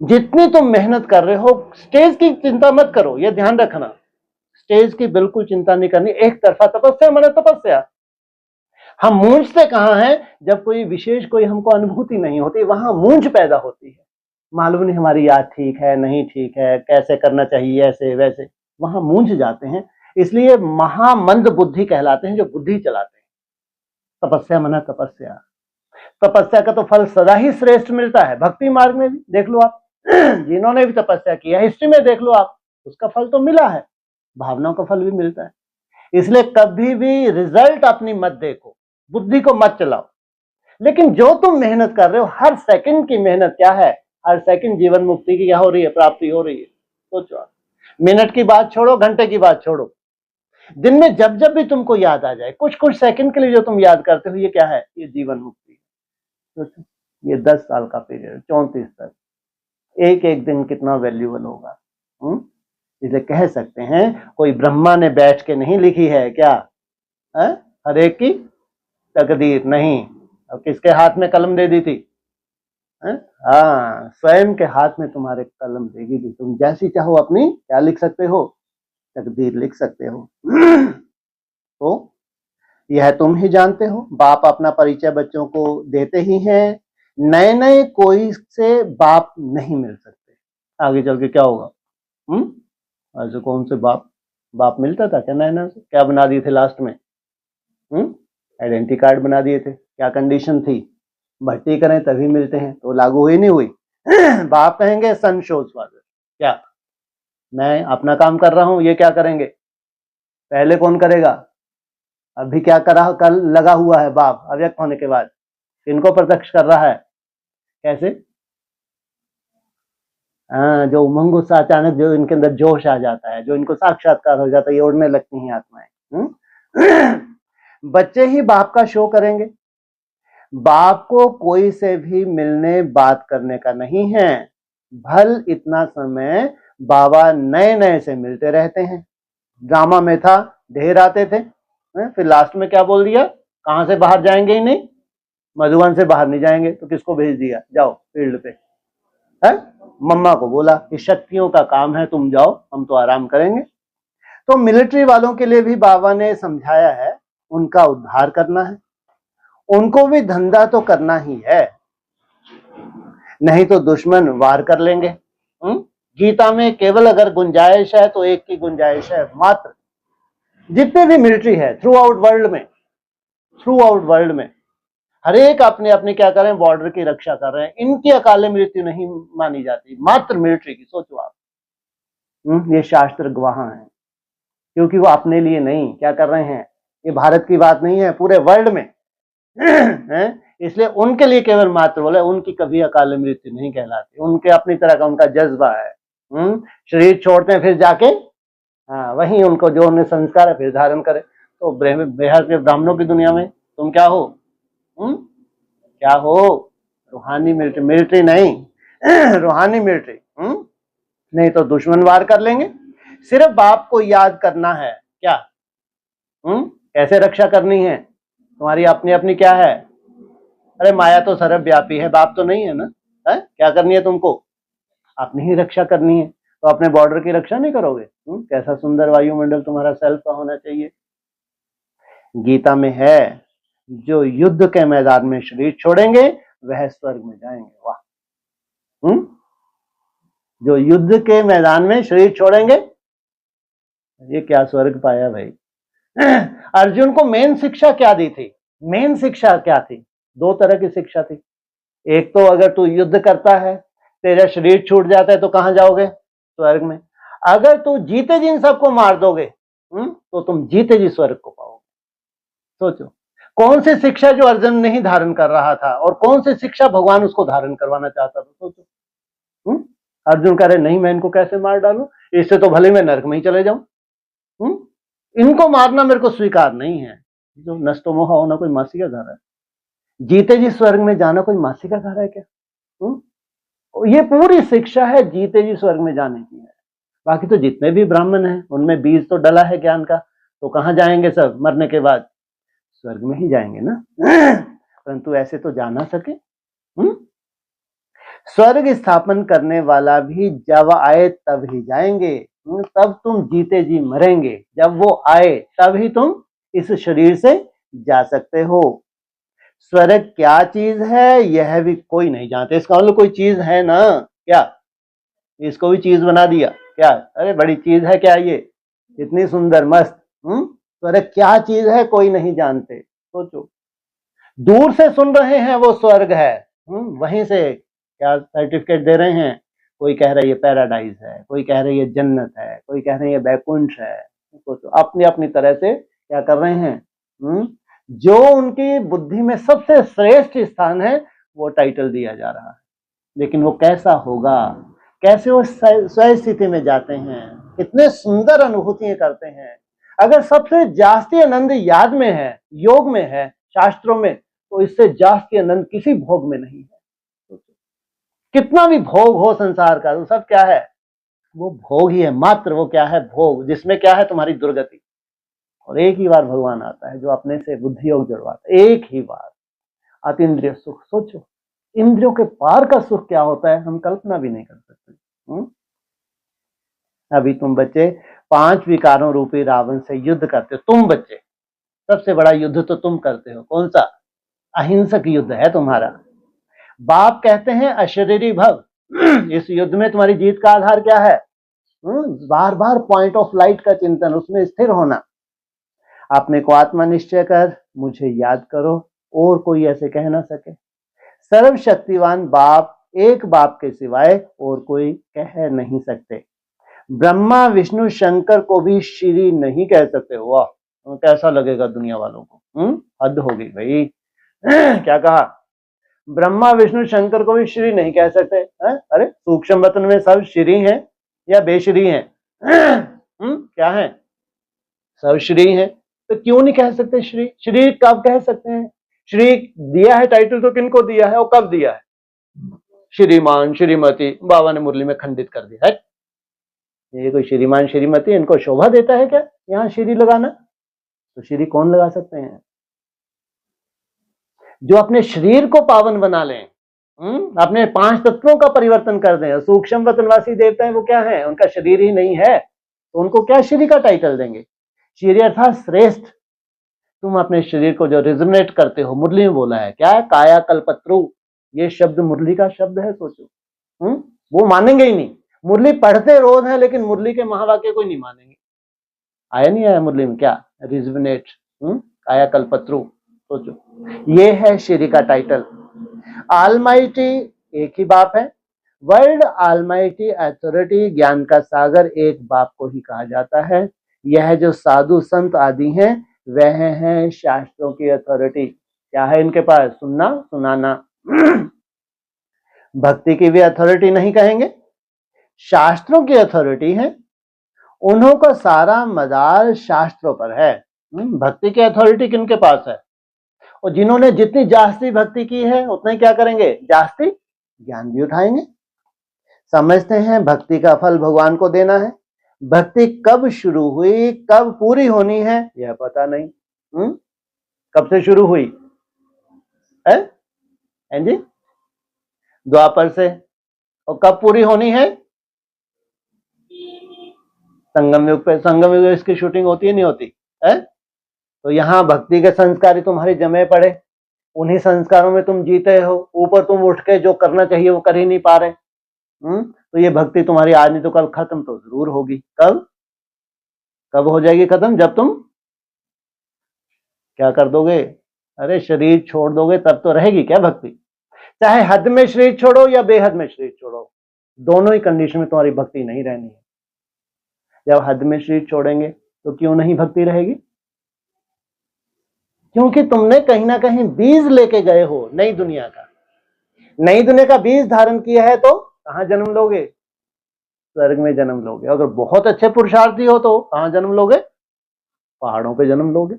जितनी तुम मेहनत कर रहे हो, स्टेज की चिंता मत करो, ये ध्यान रखना, स्टेज की बिल्कुल चिंता नहीं करनी। एक तरफा तपस्या माने तपस्या। हम मूंझते कहां हैं? जब कोई विशेष कोई हमको अनुभूति नहीं होती, वहां मूंझ पैदा होती है। मालूम नहीं हमारी याद ठीक है नहीं ठीक है, कैसे करना चाहिए, ऐसे वैसे, वहां मूंझ जाते हैं। इसलिए महामंद बुद्धि कहलाते हैं जो बुद्धि चलाते हैं। तपस्या माना तपस्या। तपस्या का तो फल सदा ही श्रेष्ठ मिलता है। भक्ति मार्ग में भी देख लो आप, जिन्होंने भी तपस्या किया, हिस्ट्री में देख लो आप, उसका फल तो मिला है, भावनाओं का फल भी मिलता है। इसलिए कभी भी रिजल्ट अपनी मत देखो, बुद्धि को मत चलाओ, लेकिन जो तुम मेहनत कर रहे हो, हर सेकंड की मेहनत क्या है? हर सेकंड जीवन मुक्ति की क्या हो रही है? प्राप्ति हो रही है। सोचो आप, मिनट की बात छोड़ो, घंटे की बात छोड़ो, दिन में जब जब भी तुमको याद आ जाए, कुछ कुछ सेकंड के लिए जो तुम याद करते हो, ये क्या है? ये जीवन मुक्ति है। ये 10 साल का पीरियड, 34 तक, एक एक दिन कितना वैल्यूबल होगा। इसलिए कह सकते हैं कोई ब्रह्मा ने बैठ के नहीं लिखी है क्या, है? हर एक की तकदीर नहीं। अब किसके हाथ में कलम दे दी थी? हाँ, स्वयं के हाथ में तुम्हारे कलम देगी थी। तुम जैसी चाहो अपनी क्या लिख सकते हो? तकदीर लिख सकते हो। तो यह तुम ही जानते हो। बाप अपना परिचय बच्चों को देते ही हैं, नए नए कोई से बाप नहीं मिल सकते। आगे चल के क्या होगा? ऐसे कौन से बाप मिलता था क्या? नए से क्या बना दिए थे लास्ट में? आइडेंटिटी कार्ड बना दिए थे। क्या कंडीशन थी? भर्ती करें तभी मिलते हैं, तो लागू हुई नहीं हुई? बाप कहेंगे सन शोज फादर, क्या मैं अपना काम कर रहा हूं, ये क्या करेंगे? पहले कौन करेगा? अभी क्या कल लगा हुआ है बाप अव्यक्त होने के बाद, इनको प्रत्यक्ष कर रहा है। कैसे? जो उमंग उत्साह अचानक जो इनके अंदर जोश आ जाता है, जो इनको साक्षात्कार हो जाता है, ये उड़ने लगती हैं आत्माएं। बच्चे ही बाप का शो करेंगे। बाप को कोई से भी मिलने बात करने का नहीं है। भल इतना समय बाबा नए नए से मिलते रहते हैं। ड्रामा में था, ढेर आते थे, फिर लास्ट में क्या बोल दिया? कहां से बाहर जाएंगे ही नहीं, मधुबन से बाहर नहीं जाएंगे, तो किसको भेज दिया? जाओ फील्ड पे, है? मम्मा को बोला कि शक्तियों का काम है, तुम जाओ, हम तो आराम करेंगे। तो मिलिट्री वालों के लिए भी बाबा ने समझाया है, उनका उद्धार करना है, उनको भी धंधा तो करना ही है, नहीं तो दुश्मन वार कर लेंगे। गीता में केवल अगर गुंजाइश है तो एक की गुंजाइश है मात्र। जितने भी मिलिट्री है थ्रू आउट वर्ल्ड में हर एक अपने अपने क्या कर रहे हैं? बॉर्डर की रक्षा कर रहे हैं। इनकी अकाले मृत्यु नहीं मानी जाती, मात्र मिलिट्री की। सोचो आप, ये शास्त्र गवाह हैं, क्योंकि वो अपने लिए नहीं क्या कर रहे हैं, ये भारत की बात नहीं है, पूरे वर्ल्ड में है। इसलिए उनके लिए केवल मात्र बोले, उनकी कभी अकाल मृत्यु नहीं कहलाती। उनके अपनी तरह का उनका जज्बा है। शरीर छोड़ते हैं फिर जाके वहीं उनको जो उन्हें संस्कार है फिर धारण करे। तो बेहद के ब्राह्मणों की दुनिया में तुम क्या हो? क्या हो? रूहानी मिलिट्री नहीं, रूहानी मिलिट्री। नहीं तो दुश्मन वार कर लेंगे। सिर्फ बाप को याद करना है। क्या कैसे रक्षा करनी है? तुम्हारी अपनी अपनी क्या है? अरे माया तो सर्वव्यापी है, बाप तो नहीं है ना, है? क्या करनी है तुमको? अपनी ही रक्षा करनी है। तो अपने बॉर्डर की रक्षा नहीं करोगे? कैसा सुंदर वायुमंडल तुम्हारा सेल्फ का होना चाहिए। गीता में है, जो युद्ध के मैदान में शरीर छोड़ेंगे वह स्वर्ग में जाएंगे। वाह! जो युद्ध के मैदान में शरीर छोड़ेंगे, ये क्या स्वर्ग पाया भाई। अर्जुन को मेन शिक्षा क्या दी थी? मेन शिक्षा क्या थी? 2 तरह की शिक्षा थी। एक तो अगर तू युद्ध करता है, तेरा शरीर छूट जाता है, तो कहां जाओगे? स्वर्ग में। अगर तू जीते जी इन सबको मार दोगे तो तुम जीते जी स्वर्ग को पाओगे। सोचो कौन सी शिक्षा जो अर्जुन नहीं धारण कर रहा था, और कौन सी शिक्षा भगवान उसको धारण करवाना चाहता था। सोचो। अर्जुन कह रहे नहीं, मैं इनको कैसे मार डालूं, इससे तो भले मैं नरक में ही चले जाऊं। इनको मारना मेरे को स्वीकार नहीं है। जो नष्टो मोह होना कोई मासी का घर है? जीते जी स्वर्ग में जाना कोई मासी का घर है क्या? ये पूरी शिक्षा है जीते जी स्वर्ग में जाने की है। बाकी तो जितने भी ब्राह्मण हैं उनमें बीज तो डला है ज्ञान का, तो कहां जाएंगे सब मरने के बाद? स्वर्ग में ही जाएंगे ना। परंतु ऐसे तो जा ना सके। स्वर्ग स्थापन करने वाला भी जब आए तब ही जाएंगे। तब तुम जीते जी मरेंगे, जब वो आए तभी तुम इस शरीर से जा सकते हो। स्वर्ग क्या चीज है यह भी कोई नहीं जानते। इसका मतलब कोई चीज है ना क्या? इसको भी चीज बना दिया क्या? अरे बड़ी चीज है क्या ये, इतनी सुंदर मस्त। स्वर्ग क्या चीज है कोई नहीं जानते। सोचो, दूर से सुन रहे हैं वो स्वर्ग है, वहीं से क्या सर्टिफिकेट दे रहे हैं। कोई कह रहा है ये पैराडाइज है, कोई कह रहा है ये जन्नत है, कोई कह रहे हैं ये बैकुंठ है। सोचो अपनी अपनी तरह से क्या कर रहे हैं। जो उनकी बुद्धि में सबसे श्रेष्ठ स्थान है वो टाइटल दिया जा रहा है। लेकिन वो कैसा होगा, कैसे वो स्वयं स्थिति में जाते हैं, कितने सुंदर अनुभूतियां करते हैं। अगर सबसे जास्ती आनंद याद में है, योग में है, शास्त्रों में, तो इससे जास्ती आनंद किसी भोग में नहीं है। कितना भी भोग हो संसार का, वो सब क्या है, वो भोग ही है मात्र। वो क्या है, भोग, जिसमें क्या है, तुम्हारी दुर्गति। और एक ही बार भगवान आता है जो अपने से बुद्धि योग जुड़वाता है, एक ही बार। अतीन्द्रिय सुख, सोचो इंद्रियों के पार का सुख क्या होता है, हम कल्पना भी नहीं कर सकते। अभी तुम बच्चे 5 विकारों रूपी रावण से युद्ध करते हो, तुम बच्चे, सबसे बड़ा युद्ध तो तुम करते हो, कौन सा, अहिंसक युद्ध है तुम्हारा। बाप कहते हैं अशरीरी भव। इस युद्ध में तुम्हारी जीत का आधार क्या है, बार बार पॉइंट ऑफ लाइट का चिंतन, उसमें स्थिर होना। अपने को आत्मा निश्चय कर मुझे याद करो, और कोई ऐसे कह ना सके। सर्वशक्तिवान बाप, एक बाप के सिवाय और कोई कह नहीं सकते। ब्रह्मा विष्णु शंकर को भी श्री नहीं कह सकते। वाह, तो कैसा लगेगा दुनिया वालों को, हद हो गई भाई। क्या कहा, ब्रह्मा विष्णु शंकर को भी श्री नहीं कह सकते है? अरे सूक्ष्म वतन में सब श्री हैं या बेश्री हैं? क्या है, सब श्री हैं, तो क्यों नहीं कह सकते श्री? श्री कब कह सकते हैं? श्री दिया है टाइटल तो किनको दिया है और कब दिया है? श्रीमान श्रीमती, बाबा ने मुरली में खंडित कर दिया है। ये कोई श्रीमान श्रीमती इनको शोभा देता है क्या यहाँ श्री लगाना? तो श्री कौन लगा सकते हैं? जो अपने शरीर को पावन बना लें, अपने 5 तत्वों का परिवर्तन कर दें। सूक्ष्म वतनवासी देवता है, वो क्या है, उनका शरीर ही नहीं है, तो उनको क्या श्री का टाइटल देंगे? श्री अर्थात श्रेष्ठ। तुम अपने शरीर को जो रिजोनेट करते हो, मुरली में बोला है क्या है, काया कल्पत्रु, ये शब्द मुरली का शब्द है। सोचो, वो मानेंगे ही नहीं। मुरली पढ़ते रोज है लेकिन मुरली के महावाक्य कोई नहीं मानेंगे। आया नहीं आया मुरली में, क्या रिजोनेट, काया कल्पत्रु। सोचो, ये है श्री का टाइटल। आलमाइटी एक ही बाप है। वर्ल्ड आलमाइटी अथॉरिटी, ज्ञान का सागर, एक बाप को ही कहा जाता है। यह जो साधु संत आदि हैं, वह हैं शास्त्रों की अथॉरिटी। क्या है इनके पास? सुनना सुनाना। भक्ति की भी अथॉरिटी नहीं कहेंगे, शास्त्रों की अथॉरिटी है। उन्हों का सारा मदार शास्त्रों पर है। भक्ति की अथॉरिटी किनके पास है? और जिन्होंने जितनी जास्ती भक्ति की है उतना ही क्या करेंगे, जास्ती ज्ञान भी उठाएंगे। समझते हैं भक्ति का फल भगवान को देना है। भक्ति कब शुरू हुई, कब पूरी होनी है, यह पता नहीं। कब से शुरू हुई है जी? द्वापर से। और कब पूरी होनी है? संगम युग पे। संगम युग इसकी शूटिंग होती है नहीं होती है? तो यहाँ भक्ति के संस्कार तुम्हारे जमे पड़े, उन्हीं संस्कारों में तुम जीते हो। ऊपर तुम उठ के जो करना चाहिए वो कर ही नहीं पा रहे। तो ये भक्ति तुम्हारी आज नहीं तो कल खत्म तो जरूर होगी। कब कब हो जाएगी खत्म? जब तुम क्या कर दोगे, अरे शरीर छोड़ दोगे, तब तो रहेगी क्या भक्ति। चाहे हद में शरीर छोड़ो या बेहद में शरीर छोड़ो, दोनों ही कंडीशन में तुम्हारी भक्ति नहीं रहनी है। जब हद में शरीर छोड़ेंगे तो क्यों नहीं भक्ति रहेगी? क्योंकि तुमने कहीं ना कहीं बीज लेके गए हो नई दुनिया का। नई दुनिया का बीज धारण किया है तो कहां जन्म लोगे? स्वर्ग में जन्म लोगे। अगर बहुत अच्छे पुरुषार्थी हो तो कहां जन्म लोगे? पहाड़ों पे जन्म लोगे।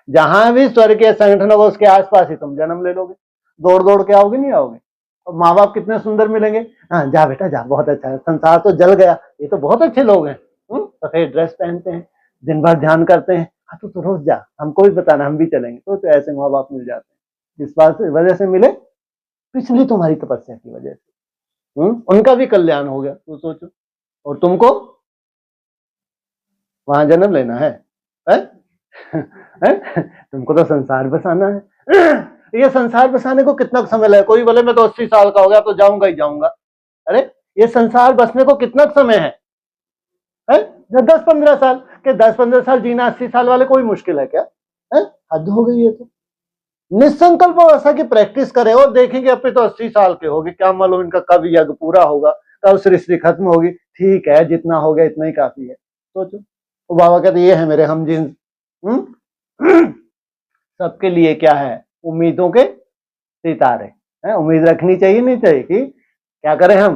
जहां भी स्वर्ग के संगठन होगा उसके आसपास ही तुम जन्म ले लोगे। दौड़ दौड़ के आओगे नहीं आओगे। और माँ बाप कितने सुंदर मिलेंगे, हाँ जा बेटा जा, बहुत अच्छा है, संसार तो जल गया, ये तो बहुत अच्छे लोग हैं, सफेद ड्रेस पहनते हैं, दिन भर ध्यान करते हैं, हाँ तो रोज जा, हमको भी बताना, हम भी चलेंगे। तो ऐसे माँ बाप मिल जाते हैं। इस बात से वजह से मिले, पिछली तुम्हारी तपस्या की वजह से। उनका भी कल्याण हो गया। तो सोचो, और तुमको वहां जन्म लेना है? तुमको तो संसार बसाना है। ये संसार बसाने को कितना समय लगे? कोई बोले मैं तो 80 साल का हो गया तो जाऊंगा ही जाऊंगा। अरे ये संसार बसने को कितना समय है? 10-15 साल के, 10-15 साल जीना 80 साल वाले कोई मुश्किल है क्या? हद हो गई है। तो निसंकल्प अवस्था की प्रैक्टिस करें और देखेंगे अपने तो 80 साल के होगी, क्या मालूम इनका कब यज्ञ पूरा होगा, कब सृष्टि खत्म होगी। ठीक है, जितना हो गया इतना ही काफी है। सोचो, तो बाबा कहते ये है मेरे हम जिन्स। सबके लिए क्या है? उम्मीदों के सितारे। उम्मीद रखनी चाहिए नहीं चाहिए कि क्या करें हम,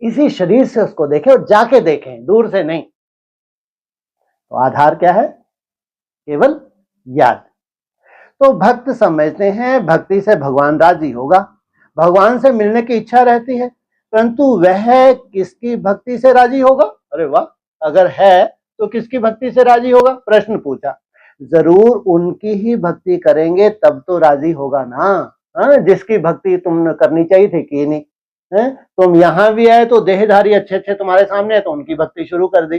इसी शरीर से उसको देखें और जाके देखें, दूर से नहीं। तो आधार क्या है? केवल याद। तो भक्त समझते हैं भक्ति से भगवान राजी होगा, भगवान से मिलने की इच्छा रहती है, परंतु वह किसकी भक्ति से राजी होगा? अरे वाह, अगर है तो किसकी भक्ति से राजी होगा? प्रश्न पूछा। जरूर उनकी ही भक्ति करेंगे तब तो राजी होगा ना। जिसकी भक्ति तुमने करनी चाहिए थी कि नहीं है? तुम यहां भी आए तो देहधारी अच्छे अच्छे तुम्हारे सामने है तो उनकी भक्ति शुरू कर दी।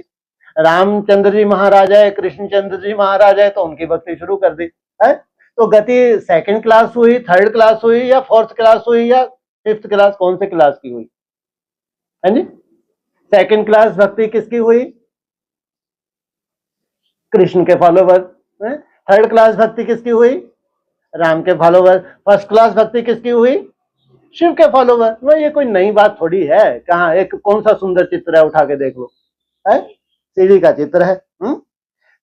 रामचंद्र जी महाराज है, कृष्णचंद्र जी महाराज है तो उनकी भक्ति शुरू कर दी है। तो गति सेकंड क्लास हुई, थर्ड क्लास हुई या फोर्थ क्लास हुई या फिफ्थ क्लास, कौन से क्लास की हुई? है जी, सेकंड क्लास भक्ति किसकी हुई? कृष्ण के फॉलोवर। थर्ड क्लास भक्ति किसकी हुई? राम के फॉलोवर। फर्स्ट क्लास भक्ति किसकी हुई? शिव के फॉलोवर। वो ये कोई नई बात थोड़ी है। कहाँ, एक कौन सा सुंदर चित्र है, उठा के देख लो, है सीढ़ी का चित्र है।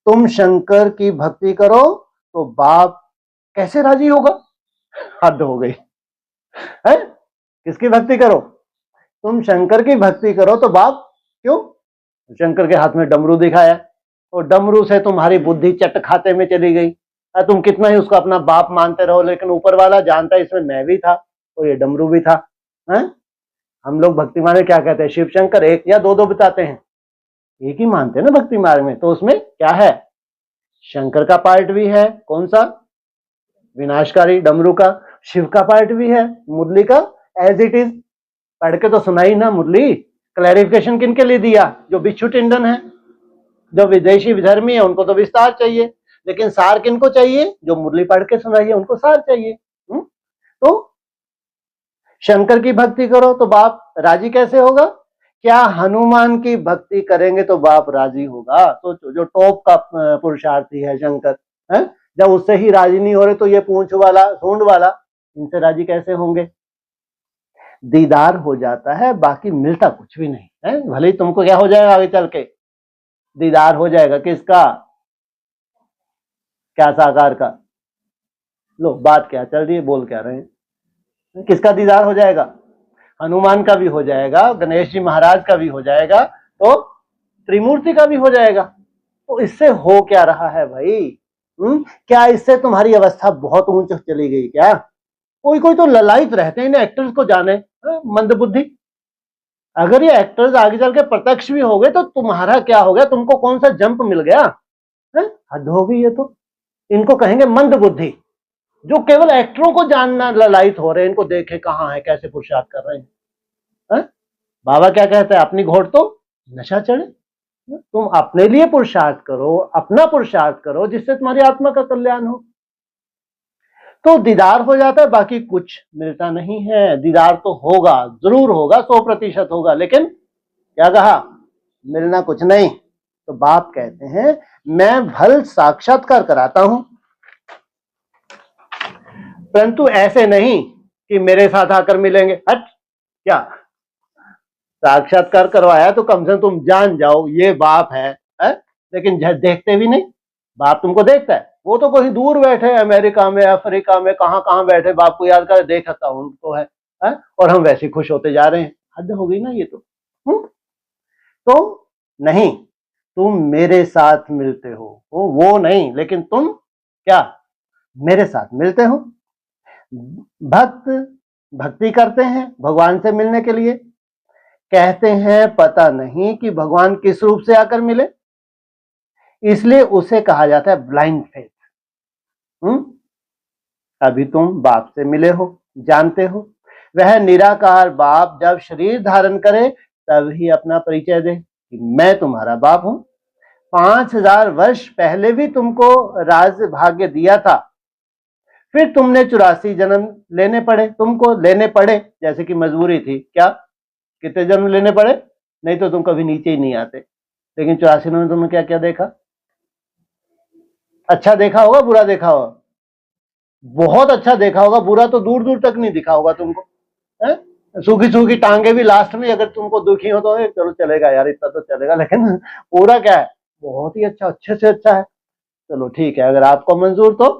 तुम शंकर की भक्ति करो तो बाप कैसे राजी होगा? हद हो गई है। किसकी भक्ति करो? तुम शंकर की भक्ति करो तो बाप क्यों? शंकर के हाथ में डमरू दिखाया और डमरू से तुम्हारी बुद्धि चट खाते में चली गई। तुम कितना ही उसको अपना बाप मानते रहो, लेकिन ऊपर वाला जानता है इसमें मैं भी था और ये डमरू भी था। है? हम लोग भक्ति मार्ग में क्या कहते हैं? शिव शंकर एक या दो दो बताते हैं, एक ही मानते हैं ना भक्ति मार्ग में। तो उसमें क्या है? शंकर का पार्ट भी है, कौन सा? विनाशकारी डमरू का। शिव का पार्ट भी है, मुरली का एज इट इज। पढ़ के तो सुनाई ना मुरली। क्लैरिफिकेशन किनके लिए दिया? जो बिच्छू टिंडन है, जो विदेशी विधर्मी है, उनको तो विस्तार चाहिए, लेकिन सार किनको चाहिए? जो मुरली पढ़ के सुनाइए उनको सार चाहिए। तो शंकर की भक्ति करो तो बाप राजी कैसे होगा? क्या हनुमान की भक्ति करेंगे तो बाप राजी होगा? तो जो टॉप का पुरुषार्थी है शंकर है, जब उससे ही राजी नहीं हो रहे तो ये पूंछ वाला, सूंड वाला, इनसे राजी कैसे होंगे? दीदार हो जाता है, बाकी मिलता कुछ भी नहीं है। भले ही तुमको क्या हो जाएगा आगे चल के? दीदार हो जाएगा किसका? क्या साकार का? लो, बात क्या चल रही है, बोल क्या रहे हैं? किसका दीदार हो जाएगा? हनुमान का भी हो जाएगा, गणेश जी महाराज का भी हो जाएगा, तो त्रिमूर्ति का भी हो जाएगा। तो इससे हो क्या रहा है भाई? क्या इससे तुम्हारी अवस्था बहुत ऊंच चली गई क्या? कोई कोई तो ललायत रहते हैं इन एक्टर्स को जाने, मंदबुद्धि। अगर ये एक्टर्स आगे चल के प्रत्यक्ष भी हो गए तो तुम्हारा क्या हो गया? तुमको कौन सा जंप मिल गया? हद हो गई। ये तो इनको कहेंगे मंदबुद्धि, जो केवल एक्टरों को जानना ललायत हो रहे हैं। इनको देखे कहाँ है, कैसे पुरुषार्थ कर रहे हैं। बाबा क्या कहते हैं? अपनी घोड़ तो नशा चढ़े। तुम अपने लिए पुरुषार्थ करो, अपना पुरुषार्थ करो, जिससे तुम्हारी आत्मा का कल्याण हो। तो दीदार हो जाता है, बाकी कुछ मिलता नहीं है। दीदार तो होगा, जरूर होगा, 100% होगा, लेकिन क्या कहा? मिलना कुछ नहीं। तो बाप कहते हैं मैं भल साक्षात्कार कराता हूं, परंतु ऐसे नहीं कि मेरे साथ आकर मिलेंगे। हट, क्या साक्षात्कार करवाया तो कम से कम तुम जान जाओ ये बाप है? लेकिन देखते भी नहीं। बाप तुमको देखता है, वो तो कहीं दूर बैठे, अमेरिका में, अफ्रीका में, कहां कहां बैठे, बाप को याद कर देखता हूं उनको है? और हम वैसे खुश होते जा रहे हैं। हद हो गई ना ये तो। तो नहीं, तुम मेरे साथ मिलते हो, वो नहीं, लेकिन तुम क्या मेरे साथ मिलते हो। भक्त भक्ति करते हैं भगवान से मिलने के लिए, कहते हैं पता नहीं कि भगवान किस रूप से आकर मिले, इसलिए उसे कहा जाता है ब्लाइंड फेथ। अभी तुम बाप से मिले हो, जानते हो, वह निराकार बाप जब शरीर धारण करे तब ही अपना परिचय दे कि मैं तुम्हारा बाप हूं। 5000 वर्ष पहले भी तुमको राज भाग्य दिया था, फिर तुमने 84 जन्म लेने पड़े, तुमको लेने पड़े, जैसे कि मजबूरी थी। क्या कितने जन्म लेने पड़े? नहीं तो तुम कभी नीचे ही नहीं आते। लेकिन 84 में तुमने क्या क्या देखा? अच्छा देखा होगा, बुरा देखा होगा? बहुत अच्छा देखा होगा, बुरा तो दूर दूर तक नहीं दिखा होगा तुमको। सूखी सूखी टांगे भी लास्ट में अगर तुमको दुखी हो तो चलो चलेगा यार, इतना तो चलेगा, लेकिन पूरा क्या है? बहुत ही अच्छा, अच्छे से अच्छा है। चलो ठीक है, अगर आपको मंजूर तो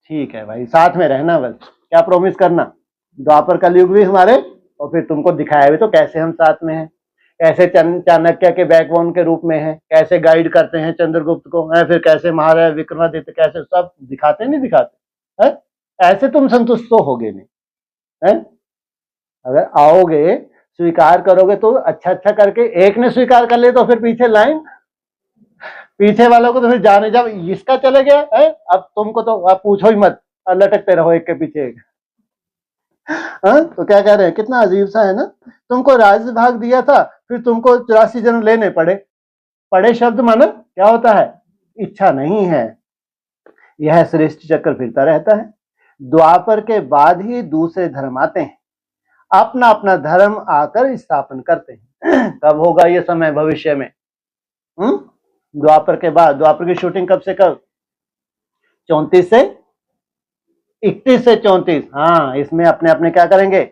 ठीक है भाई, साथ में रहना। बस क्या प्रॉमिस करना? द्वापर कलयुग भी हमारे और फिर तुमको दिखाया भी तो कैसे हम साथ में हैं, कैसे चाणक्य के बैकबोन के रूप में है, कैसे गाइड करते हैं चंद्रगुप्त को, है फिर कैसे महाराज विक्रमादित्य, कैसे सब दिखाते नहीं दिखाते है। ऐसे तुम संतुष्ट तो होगे नहीं है। अगर आओगे स्वीकार करोगे तो अच्छा अच्छा करके, एक ने स्वीकार कर ले तो फिर पीछे लाइन, पीछे वालों को तो फिर जाने, जब इसका चले गया है अब तुमको तो आप पूछो ही मत, लटकते रहो एक के पीछे एक। हाँ तो क्या कह रहे हैं, कितना अजीब सा है ना। तुमको राज्य भाग दिया था, फिर तुमको 84 जन्म लेने पड़े। पड़े शब्द माना क्या होता है, इच्छा नहीं है। यह सृष्टि चक्र फिरता रहता है। द्वापर के बाद ही दूसरे धर्म आते हैं, अपना अपना धर्म आकर स्थापन करते हैं। कब होगा ये समय, भविष्य में। द्वापर के बाद, द्वापर की शूटिंग कब से कब, 34 से 31 से 34। हाँ इसमें अपने अपने क्या करेंगे,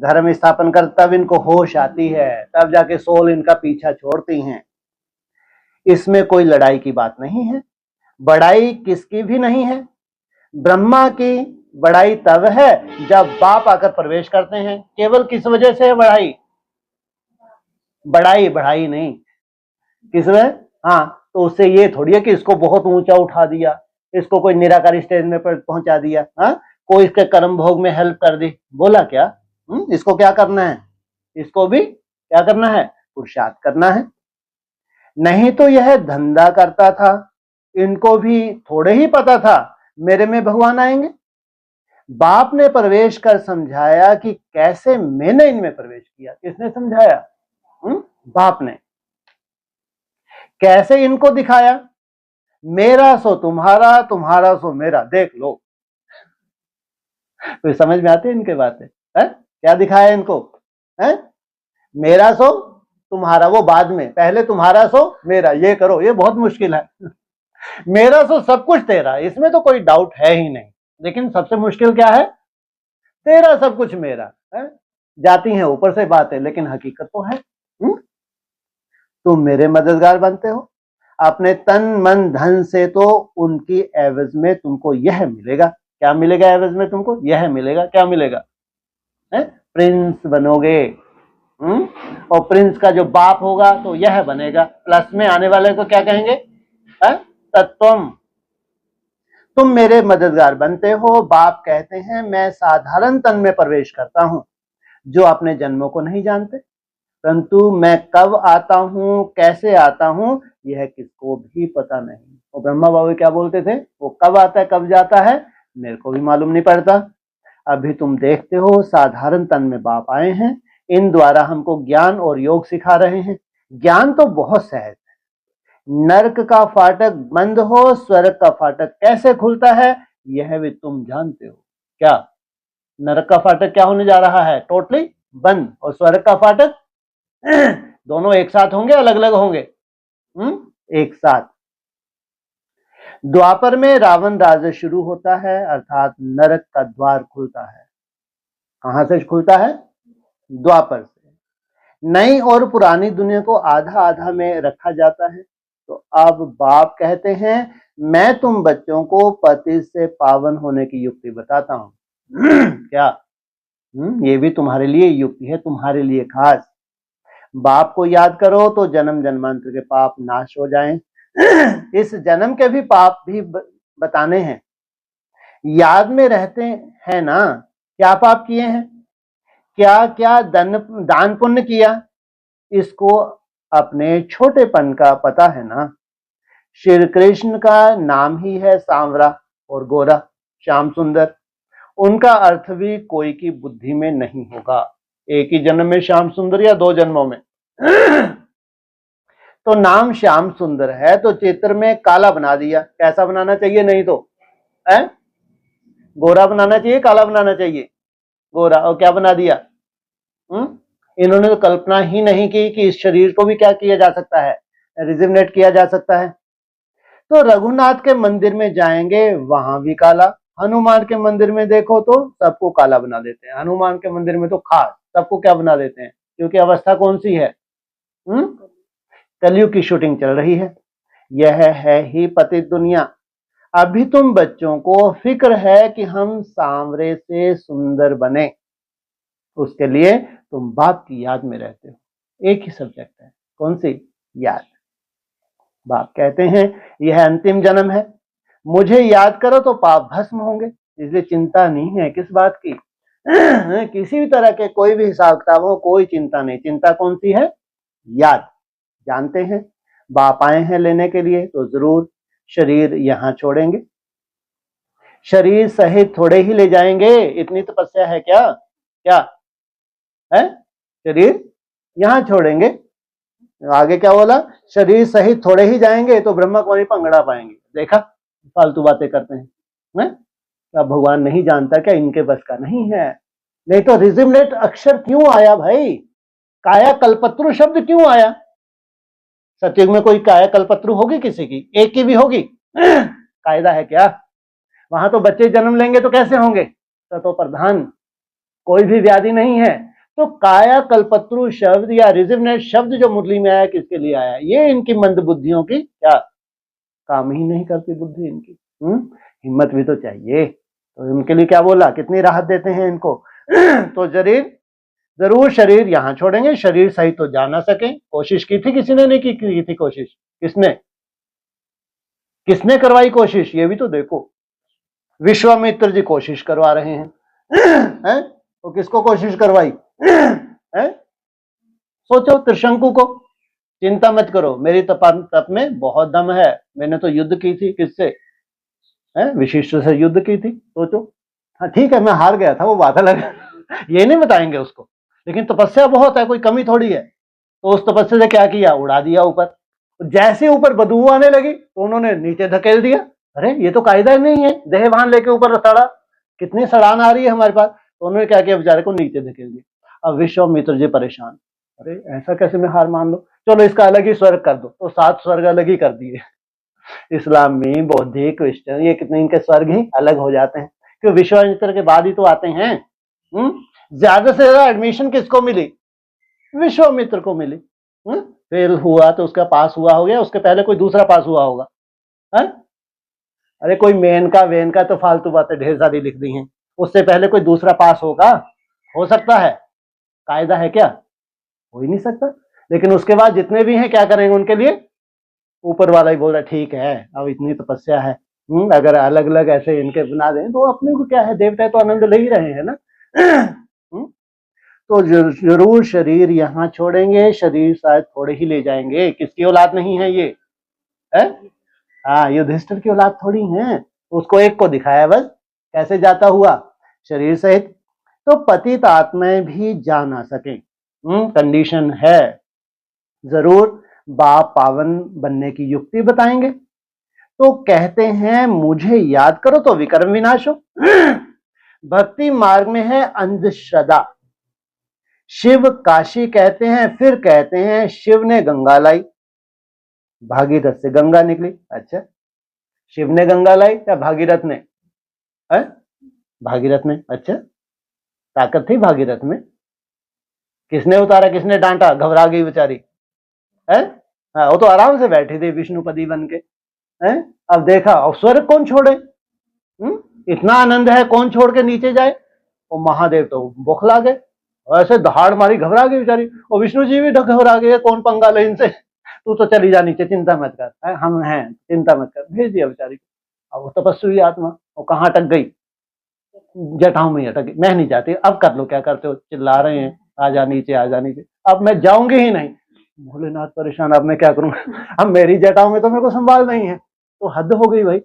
धर्म स्थापन कर, तब इनको होश आती है, तब जाके सोल इनका पीछा छोड़ती हैं। इसमें कोई लड़ाई की बात नहीं है, बड़ाई किसकी भी नहीं है। ब्रह्मा की बड़ाई तब है जब बाप आकर प्रवेश करते हैं। केवल किस वजह से है बढ़ाई, बढ़ाई नहीं, किस वजह, हाँ तो उससे ये थोड़ी है कि इसको बहुत ऊंचा उठा दिया, इसको कोई निराकारी स्टेज में पहुंचा दिया, हाँ कोई इसके कर्म भोग में हेल्प कर दी, बोला क्या, इसको क्या करना है, इसको भी क्या करना है, पुरुषार्थ करना है। नहीं तो यह धंधा करता था, इनको भी थोड़े ही पता था मेरे में भगवान आएंगे। बाप ने प्रवेश कर समझाया कि कैसे मैंने इनमें प्रवेश किया। किसने समझाया, बाप ने। कैसे इनको दिखाया, मेरा सो तुम्हारा, तुम्हारा सो मेरा, देख लो। तो समझ में आती है इनके बातें है? क्या दिखाया इनको है, मेरा सो तुम्हारा, वो बाद में, पहले तुम्हारा सो मेरा, ये करो, ये बहुत मुश्किल है। मेरा सो सब कुछ तेरा, इसमें तो कोई डाउट है ही नहीं, लेकिन सबसे मुश्किल क्या है, तेरा सब कुछ मेरा है। जाती हैं ऊपर से बातें, लेकिन हकीकत तो है। तुम मेरे मददगार बनते हो, अपने तन मन धन से, तो उनकी एवज में तुमको यह मिलेगा। क्या मिलेगा एवज में तुमको, यह मिलेगा। क्या मिलेगा है, प्रिंस बनोगे। और प्रिंस का जो बाप होगा तो यह बनेगा। प्लस में आने वाले को क्या कहेंगे, तत्वम। तुम मेरे मददगार बनते हो। बाप कहते हैं मैं साधारण तन में प्रवेश करता हूं, जो अपने जन्मों को नहीं जानते, परंतु मैं कब आता हूं, कैसे आता हूं, यह किसको भी पता नहीं। और ब्रह्मा बाबू क्या बोलते थे, वो कब आता है कब जाता है मेरे को भी मालूम नहीं पड़ता। अभी तुम देखते हो साधारण तन में बाप आए हैं, इन द्वारा हमको ज्ञान और योग सिखा रहे हैं। ज्ञान तो बहुत सहज है। नरक का फाटक बंद हो, स्वर्ग का फाटक कैसे खुलता है यह भी तुम जानते हो। क्या, नरक का फाटक क्या होने जा रहा है, टोटली बंद, और स्वर्ग का फाटक दोनों एक साथ होंगे अलग अलग होंगे, एक साथ। द्वापर में रावण राज्य शुरू होता है, अर्थात नरक का द्वार खुलता है। कहां से खुलता है, द्वापर से। नई और पुरानी दुनिया को आधा आधा में रखा जाता है। तो अब बाप कहते हैं मैं तुम बच्चों को पति से पावन होने की युक्ति बताता हूं। क्या, ये भी तुम्हारे लिए युक्ति है, तुम्हारे लिए खास। बाप को याद करो तो जन्म जन्मांतर के पाप नाश हो जाएं। इस जन्म के भी पाप भी बताने हैं, याद में रहते हैं ना, क्या पाप किए हैं, क्या क्या दान पुण्य किया, इसको अपने छोटेपन का पता है ना। श्री कृष्ण का नाम ही है सांवरा और गोरा, श्याम सुंदर। उनका अर्थ भी कोई की बुद्धि में नहीं होगा, एक ही जन्म में श्याम सुंदर या 2 जन्मों में। तो नाम श्याम सुंदर है तो चित्र में काला बना दिया, कैसा बनाना चाहिए, नहीं तो गोरा बनाना चाहिए, काला बनाना चाहिए, गोरा, और क्या बना दिया। इन्होंने तो कल्पना ही नहीं की कि इस शरीर को भी क्या किया जा सकता है, रिजिवनेट किया जा सकता है। तो रघुनाथ के मंदिर में जाएंगे वहां भी काला, हनुमान के मंदिर में देखो तो सबको काला बना देते हैं। हनुमान के मंदिर में तो खास सबको क्या बना देते हैं, क्योंकि अवस्था कौन सी है, कलयुग की शूटिंग चल रही है। यह है ही पतित दुनिया। अभी तुम बच्चों को फिक्र है कि हम सांवरे से सुंदर बने, उसके लिए तुम बाप की याद में रहते हो। एक ही सब्जेक्ट है, कौन सी? याद। बाप कहते हैं यह अंतिम जन्म है, मुझे याद करो तो पाप भस्म होंगे, इसलिए चिंता नहीं है किस बात की। किसी भी तरह के कोई भी हिसाब किताब हो, कोई चिंता नहीं। चिंता कौन सी है? याद। जानते हैं बाप आए हैं लेने के लिए, तो जरूर शरीर यहां छोड़ेंगे, शरीर सहित थोड़े ही ले जाएंगे। इतनी तपस्या है क्या? क्या है? शरीर यहां छोड़ेंगे, आगे क्या बोला? शरीर सहित थोड़े ही जाएंगे तो ब्रह्मा कुमारी पंगड़ा पाएंगे। देखा, फालतू बातें करते हैं। अब भगवान नहीं जानता क्या इनके बस का नहीं है? नहीं तो रिजिमनेट अक्षर क्यों आया भाई? काया कल्पत्रु शब्द क्यों आया? सतयुग में कोई काया कल्पत्रु होगी किसी की? एक की भी होगी? कायदा है क्या? वहां तो बच्चे जन्म लेंगे तो कैसे होंगे? ततो प्रधान, कोई भी व्याधि नहीं है। तो काया कल्पत्रु शब्द या रिजिमनेट शब्द जो मुरली में आया, किसके लिए आया? ये इनकी मंद बुद्धियों की क्या काम ही नहीं करती बुद्धि इनकी। हिम्मत भी तो चाहिए। तो इनके लिए क्या बोला, कितनी राहत देते हैं इनको। तो जरूर शरीर यहां छोड़ेंगे, शरीर सहित तो जा ना सके। कोशिश की थी किसी ने? नहीं की थी कोशिश? किसने करवाई कोशिश? ये भी तो देखो, विश्वामित्र जी कोशिश करवा रहे हैं। तो किसको कोशिश करवाई? सोचो, त्रिशंकु को। चिंता मत करो, मेरी तप में बहुत दम है। मैंने तो युद्ध की थी, किससे? विशिष्ट से युद्ध की थी। सोचो, हाँ ठीक है मैं हार गया था, वो बात अलग है। ये नहीं बताएंगे उसको, लेकिन तपस्या बहुत है, कोई कमी थोड़ी है। तो उस तपस्या से क्या किया? उड़ा दिया ऊपर। जैसे ऊपर बदबू आने लगी तो उन्होंने नीचे धकेल दिया। अरे ये तो कायदा नहीं है, देहभान लेके ऊपर सड़ा, कितनी सड़ान आ रही है हमारे पास। तो उन्होंने क्या किया? बेचारे को नीचे धकेल दिया। अब विश्वामित्र जी परेशान, अरे ऐसा कैसे मैं हार मान लो, चलो इसका अलग ही स्वर्ग कर दो। तो 7 स्वर्ग अलग ही कर दिए। इस्लाम में, बौद्धिक, क्रिश्चियन, ये कितने इनके स्वर्ग ही अलग हो जाते हैं, क्यों? विश्वामित्र के बाद ही तो आते हैं। ज्यादा से ज्यादा एडमिशन किसको मिली? विश्वामित्र को मिली। फेल हुआ तो उसका पास हुआ हो गया, उसके पहले कोई दूसरा पास हुआ होगा। अरे कोई मेन का वेन का तो फालतू बातें ढेर सारी लिख दी हैं, उससे पहले कोई दूसरा पास होगा? हो सकता है? कायदा है क्या? हो ही नहीं सकता। लेकिन उसके बाद जितने भी हैं क्या करेंगे उनके लिए? ऊपर वाला ही बोल रहा है ठीक है, अब इतनी तपस्या है, अगर अलग अलग ऐसे इनके बना दें तो अपने को क्या है, देवता तो आनंद ले ही रहे हैं ना। तो जरूर शरीर यहां छोड़ेंगे, शरीर शायद थोड़े ही ले जाएंगे। किसकी औलाद नहीं है ये? हाँ, युधिष्ठिर की औलाद थोड़ी है। उसको एक को दिखाया बस, कैसे जाता हुआ शरीर सहित। तो पतित आत्माएं भी जा ना सके, कंडीशन है। जरूर बाप पावन बनने की युक्ति बताएंगे। तो कहते हैं मुझे याद करो तो विकर्म विनाश हो। भक्ति मार्ग में है अंधश्रद्धा। शिव काशी कहते हैं, फिर कहते हैं शिव ने गंगा लाई, भागीरथ से गंगा निकली। अच्छा, शिव ने गंगा लाई या भागीरथ ने? भागीरथ ने। अच्छा, ताकत थी भागीरथ में। किसने उतारा, किसने डांटा? घबरा गई बेचारी। हाँ, वो तो आराम से बैठी थी विष्णुपदी बन के। अब देखा, और स्वर्ग कौन छोड़े? इतना आनंद है, कौन छोड़ के नीचे जाए? और महादेव तो बौखला गए, ऐसे दहाड़ मारी, घबरा गई बेचारी। और विष्णु जी भी घबरा गए, कौन पंगा ले इनसे, तू तो चली जा नीचे, चिंता मत कर, हम हैं, चिंता मत कर। भेज दिया बेचारी को। अब वो तपस्वी आत्मा, वो कहाँ अटक गई? जटाओं में अटक गई। मैं नहीं जाती, अब कर लो क्या करते हो, चिल्ला रहे हैं आजा नीचे, आजा नीचे। अब मैं जाऊंगी ही नहीं। भोलेनाथ परेशान, अब मैं क्या करूंगा? अब मेरी जटाओं में तो मेरे को संभाल नहीं है। तो हद हो गई भाई।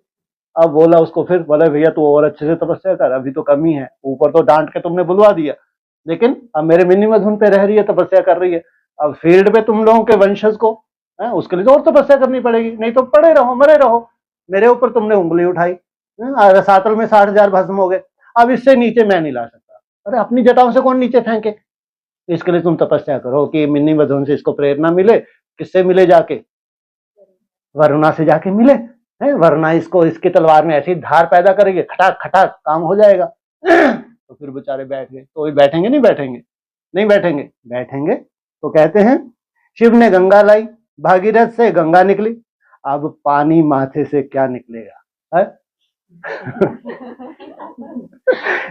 अब बोला उसको, फिर बोले भैया तू और अच्छे से तपस्या कर, अभी तो कमी है। ऊपर तो डांट के तुमने बुलवा दिया, लेकिन अब मेरे मिनी मधुन पे रह रही है, तपस्या कर रही है। अब फील्ड पे तुम लोगों के वंशज को उसके लिए तो और तपस्या करनी पड़ेगी, नहीं तो पड़े रहो, मरे रहो। मेरे ऊपर तुमने उंगली उठाई, रसातल में 60,000 भस्म हो गए। अब इससे नीचे मैं नहीं ला सकता। अरे अपनी जटाओं से कौन नीचे फेंके? इसके लिए तुम तपस्या करो कि मिनी मधुन से इसको प्रेरणा मिले। किससे मिले? जाके वरुणा से जाके मिले। वरुणा इसको, इसकी तलवार में ऐसी धार पैदा करेगी, खटाक खटाक काम हो जाएगा। तो फिर बेचारे बैठ गए। तो बैठेंगे नहीं बैठेंगे? नहीं बैठेंगे, बैठेंगे। तो कहते हैं शिव ने गंगा लाई, भागीरथ से गंगा निकली। अब पानी माथे से क्या निकलेगा? है?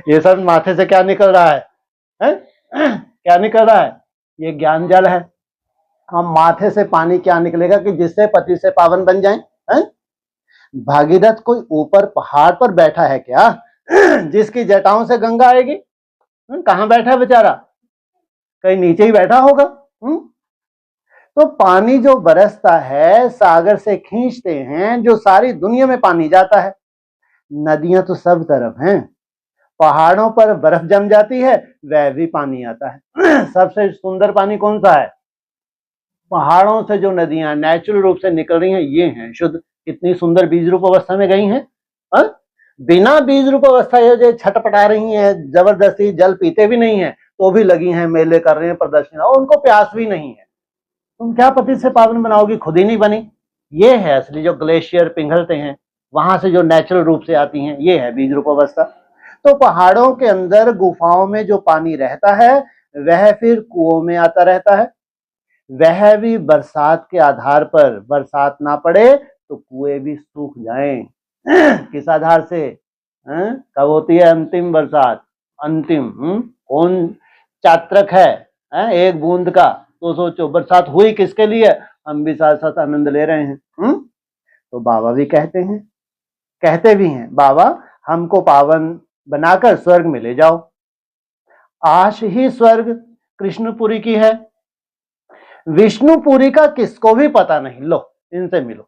ये सब माथे से क्या निकल रहा है? क्या निकल रहा है? ये ज्ञान जल है। हम माथे से पानी क्या निकलेगा कि जिससे पति से पावन बन जाए? हैं? भागीरथ कोई ऊपर पहाड़ पर बैठा है क्या जिसकी जटाओं से गंगा आएगी? कहां बैठा है बेचारा? कहीं नीचे ही बैठा होगा। तो पानी जो बरसता है, सागर से खींचते हैं, जो सारी दुनिया में पानी जाता है। नदियां तो सब तरफ हैं, पहाड़ों पर बर्फ जम जाती है, वह भी पानी आता है। सबसे सुंदर पानी कौन सा है? पहाड़ों से जो नदियां नेचुरल रूप से निकल रही हैं, ये हैं शुद्ध। कितनी सुंदर बीज रूप अवस्था में गई हैं। बिना बीज रूप अवस्था ये जो छटपटा रही हैं, जबरदस्ती जल पीते भी नहीं है तो भी लगी हैं, मेले कर रहे हैं, प्रदर्शन, और उनको प्यास भी नहीं है। तुम क्या पति से पावन बनाओगी? खुद ही नहीं बनी। ये है असली जो ग्लेशियर पिघलते हैं, वहां से जो नेचुरल रूप से आती हैं, ये है बीज रूप अवस्था। तो पहाड़ों के अंदर गुफाओं में जो पानी रहता है, वह फिर कुओं में आता रहता है। वह भी बरसात के आधार पर, बरसात ना पड़े तो कुएं भी सूख जाएं। किस आधार से? कब होती है अंतिम बरसात? अंतिम कौन चात्रक है एक बूंद का? तो सोचो बरसात हुई किसके लिए? हम भी साथ साथ आनंद ले रहे हैं। तो बाबा भी कहते भी हैं, बाबा हमको पावन बनाकर स्वर्ग में ले जाओ। आश ही स्वर्ग कृष्णपुरी की है, विष्णुपुरी का किसको भी पता नहीं। लो इनसे मिलो।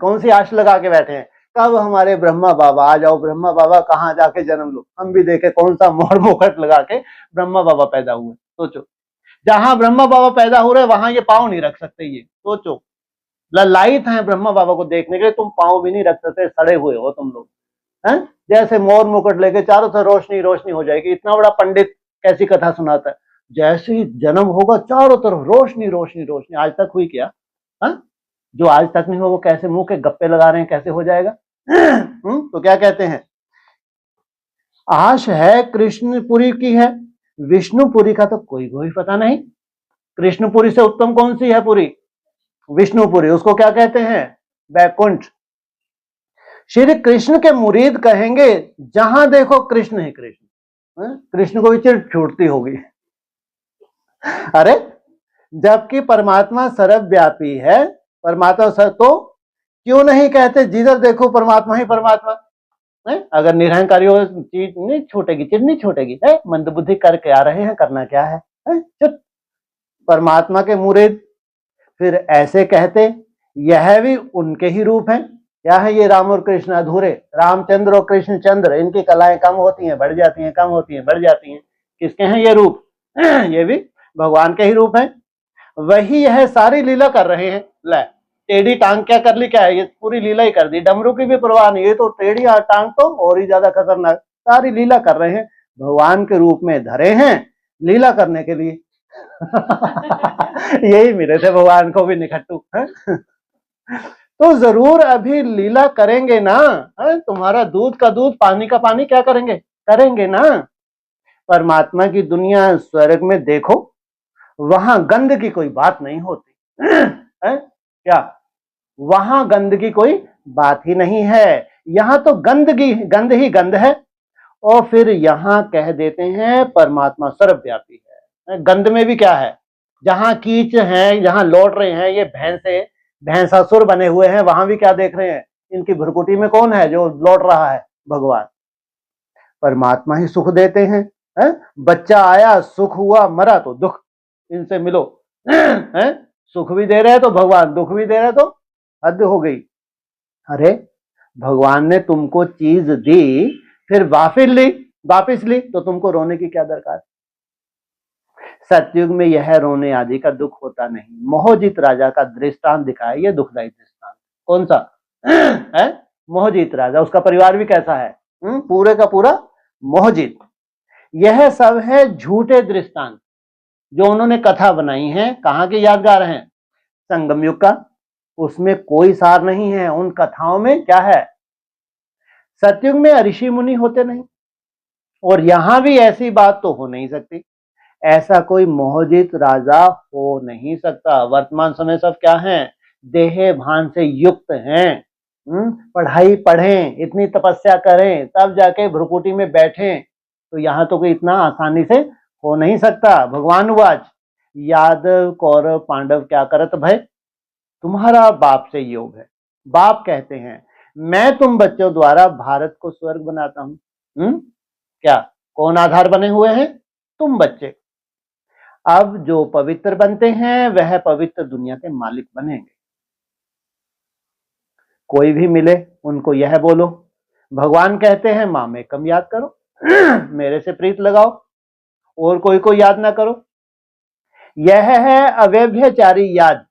कौन सी आश लगा के बैठे हैं? कब हमारे ब्रह्मा बाबा आ जाओ, ब्रह्मा बाबा कहाँ जाके जन्म लो, हम भी देखे कौन सा मोड़ मुकुट लगा के ब्रह्मा बाबा पैदा हुए। सोचो, जहां ब्रह्मा बाबा पैदा हो रहे वहां ये पाँव नहीं रख सकते। ये सोचो, ललायत हैं ब्रह्मा बाबा को देखने के लिए, तुम पाँव भी नहीं रख सकते, सड़े हुए हो तुम लोग। हैं? जैसे मोर मुकुट लेके चारों तरफ रोशनी रोशनी हो जाएगी। इतना बड़ा पंडित कैसी कथा सुनाता है, जैसे ही जन्म होगा चारों तरफ रोशनी रोशनी रोशनी। आज तक हुई क्या? जो आज तक नहीं हो वो कैसे मुंह के गप्पे लगा रहे हैं, कैसे हो जाएगा? तो क्या कहते हैं, आश है कृष्णपुरी की है, विष्णुपुरी का तो कोई कोई पता नहीं। कृष्णपुरी से उत्तम कौन सी है पुरी? विष्णुपुरी। उसको क्या कहते हैं? बैकुंठ। श्री कृष्ण के मुरीद कहेंगे जहां देखो कृष्ण ही कृष्ण। कृष्ण को भी चिढ़ छूटती होगी। अरे जबकि परमात्मा सर्वव्यापी है, परमात्मा तो क्यों नहीं कहते जिधर देखो परमात्मा ही परमात्मा है? अगर निरहंकारी हो चीज नहीं छूटेगी, चिढ़ नहीं छूटेगी। है मंदबुद्धि करके आ रहे हैं, करना क्या है? चुप। परमात्मा के मुरीद फिर ऐसे कहते, यह भी उनके ही रूप हैं। क्या है ये राम और कृष्ण अधूरे? रामचंद्र और कृष्ण चंद्र, इनकी कलाएं कम होती हैं, बढ़ जाती हैं, कम होती हैं, बढ़ जाती हैं। किसके हैं ये रूप? ये भी भगवान के ही रूप हैं। वही यह सारी लीला कर रहे हैं। ले टेढ़ी टांग क्या कर ली? क्या है ये? पूरी लीला ही कर दी। डमरू की भी परवाह नहीं, ये तो टेढ़ी टांग तो और ही ज्यादा खतरनाक। सारी लीला कर रहे हैं, भगवान के रूप में धरे हैं लीला करने के लिए। यही मिले थे भगवान को भी निखट्टू। तो जरूर अभी लीला करेंगे ना। तुम्हारा दूध का दूध, पानी का पानी क्या करेंगे? करेंगे ना। परमात्मा की दुनिया स्वर्ग में देखो, वहां गंध की कोई बात नहीं होती है? क्या वहां गंध की कोई बात ही नहीं है? यहां तो गंध ही गंध है। और फिर यहां कह देते हैं परमात्मा सर्वव्यापी है। गंध में भी क्या है? जहां कीच है, जहां लौट रहे हैं ये भैंसासुर बने हुए हैं, वहां भी क्या देख रहे हैं? इनकी भ्रुकुटी में कौन है जो लौट रहा है? भगवान। परमात्मा ही सुख देते हैं। बच्चा आया, सुख हुआ, मरा तो दुख। इनसे मिलो। सुख भी दे रहे तो भगवान, दुख भी दे रहे तो हद हो गई। अरे भगवान ने तुमको चीज दी, फिर वापिस ली तो तुमको रोने की क्या दरकार? सतयुग में यह रोने आदि का दुख होता नहीं। मोहजित राजा का दृष्टांत दिखाया, ये दुखदायी दृष्टांत। कौन सा है? मोहजित राजा। उसका परिवार भी कैसा है? पूरे का पूरा मोहजित। यह सब है झूठे दृष्टांत जो उन्होंने कथा बनाई है। कहां के यादगार हैं? संगम युग का। उसमें कोई सार नहीं है उन कथाओं में। क्या है? सतयुग में ऋषि मुनि होते नहीं, और यहां भी ऐसी बात तो हो नहीं सकती। ऐसा कोई मोहजित राजा हो नहीं सकता। वर्तमान समय सब क्या है? देह भान से युक्त हैं। पढ़ाई पढ़ें, इतनी तपस्या करें, तब जाके भ्रुकुटी में बैठें। तो यहां तो कोई इतना आसानी से हो नहीं सकता। भगवान उवाच यादव कौरव पांडव क्या करत भय, तुम्हारा बाप से योग है। बाप कहते हैं मैं तुम बच्चों द्वारा भारत को स्वर्ग बनाता हूं। क्या कौन आधार बने हुए हैं? तुम बच्चे। अब जो पवित्र बनते हैं वह पवित्र दुनिया के मालिक बनेंगे। कोई भी मिले उनको यह बोलो, भगवान कहते हैं मां में कम याद करो, मेरे से प्रीत लगाओ, और कोई को याद ना करो। यह है अव्यभिचारी याद।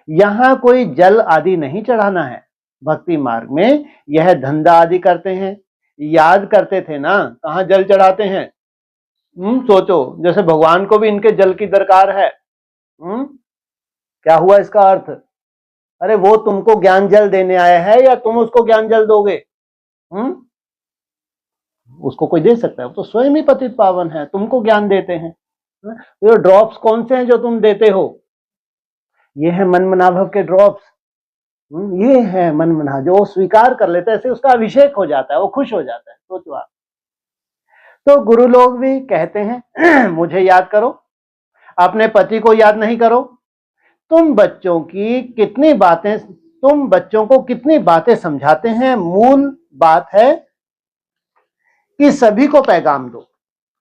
यहां कोई जल आदि नहीं चढ़ाना है। भक्ति मार्ग में यह धंधा आदि करते हैं, याद करते थे ना, कहां जल चढ़ाते हैं? सोचो, जैसे भगवान को भी इनके जल की दरकार है। क्या हुआ इसका अर्थ? अरे वो तुमको ज्ञान जल देने आया है या तुम उसको ज्ञान जल दोगे? उसको कोई दे सकता है? वो तो स्वयं ही पतित पावन है, तुमको ज्ञान देते हैं। ये ड्रॉप्स कौन से हैं जो तुम देते हो? ये है मनमनाभव के ड्रॉप्स। ये है मनमना, जो स्वीकार कर लेता है, ऐसे उसका अभिषेक हो जाता है, वो खुश हो जाता है। सोचो आप। तो गुरु लोग भी कहते हैं मुझे याद करो, अपने पति को याद नहीं करो। तुम बच्चों को कितनी बातें समझाते हैं। मूल बात है कि सभी को पैगाम दो।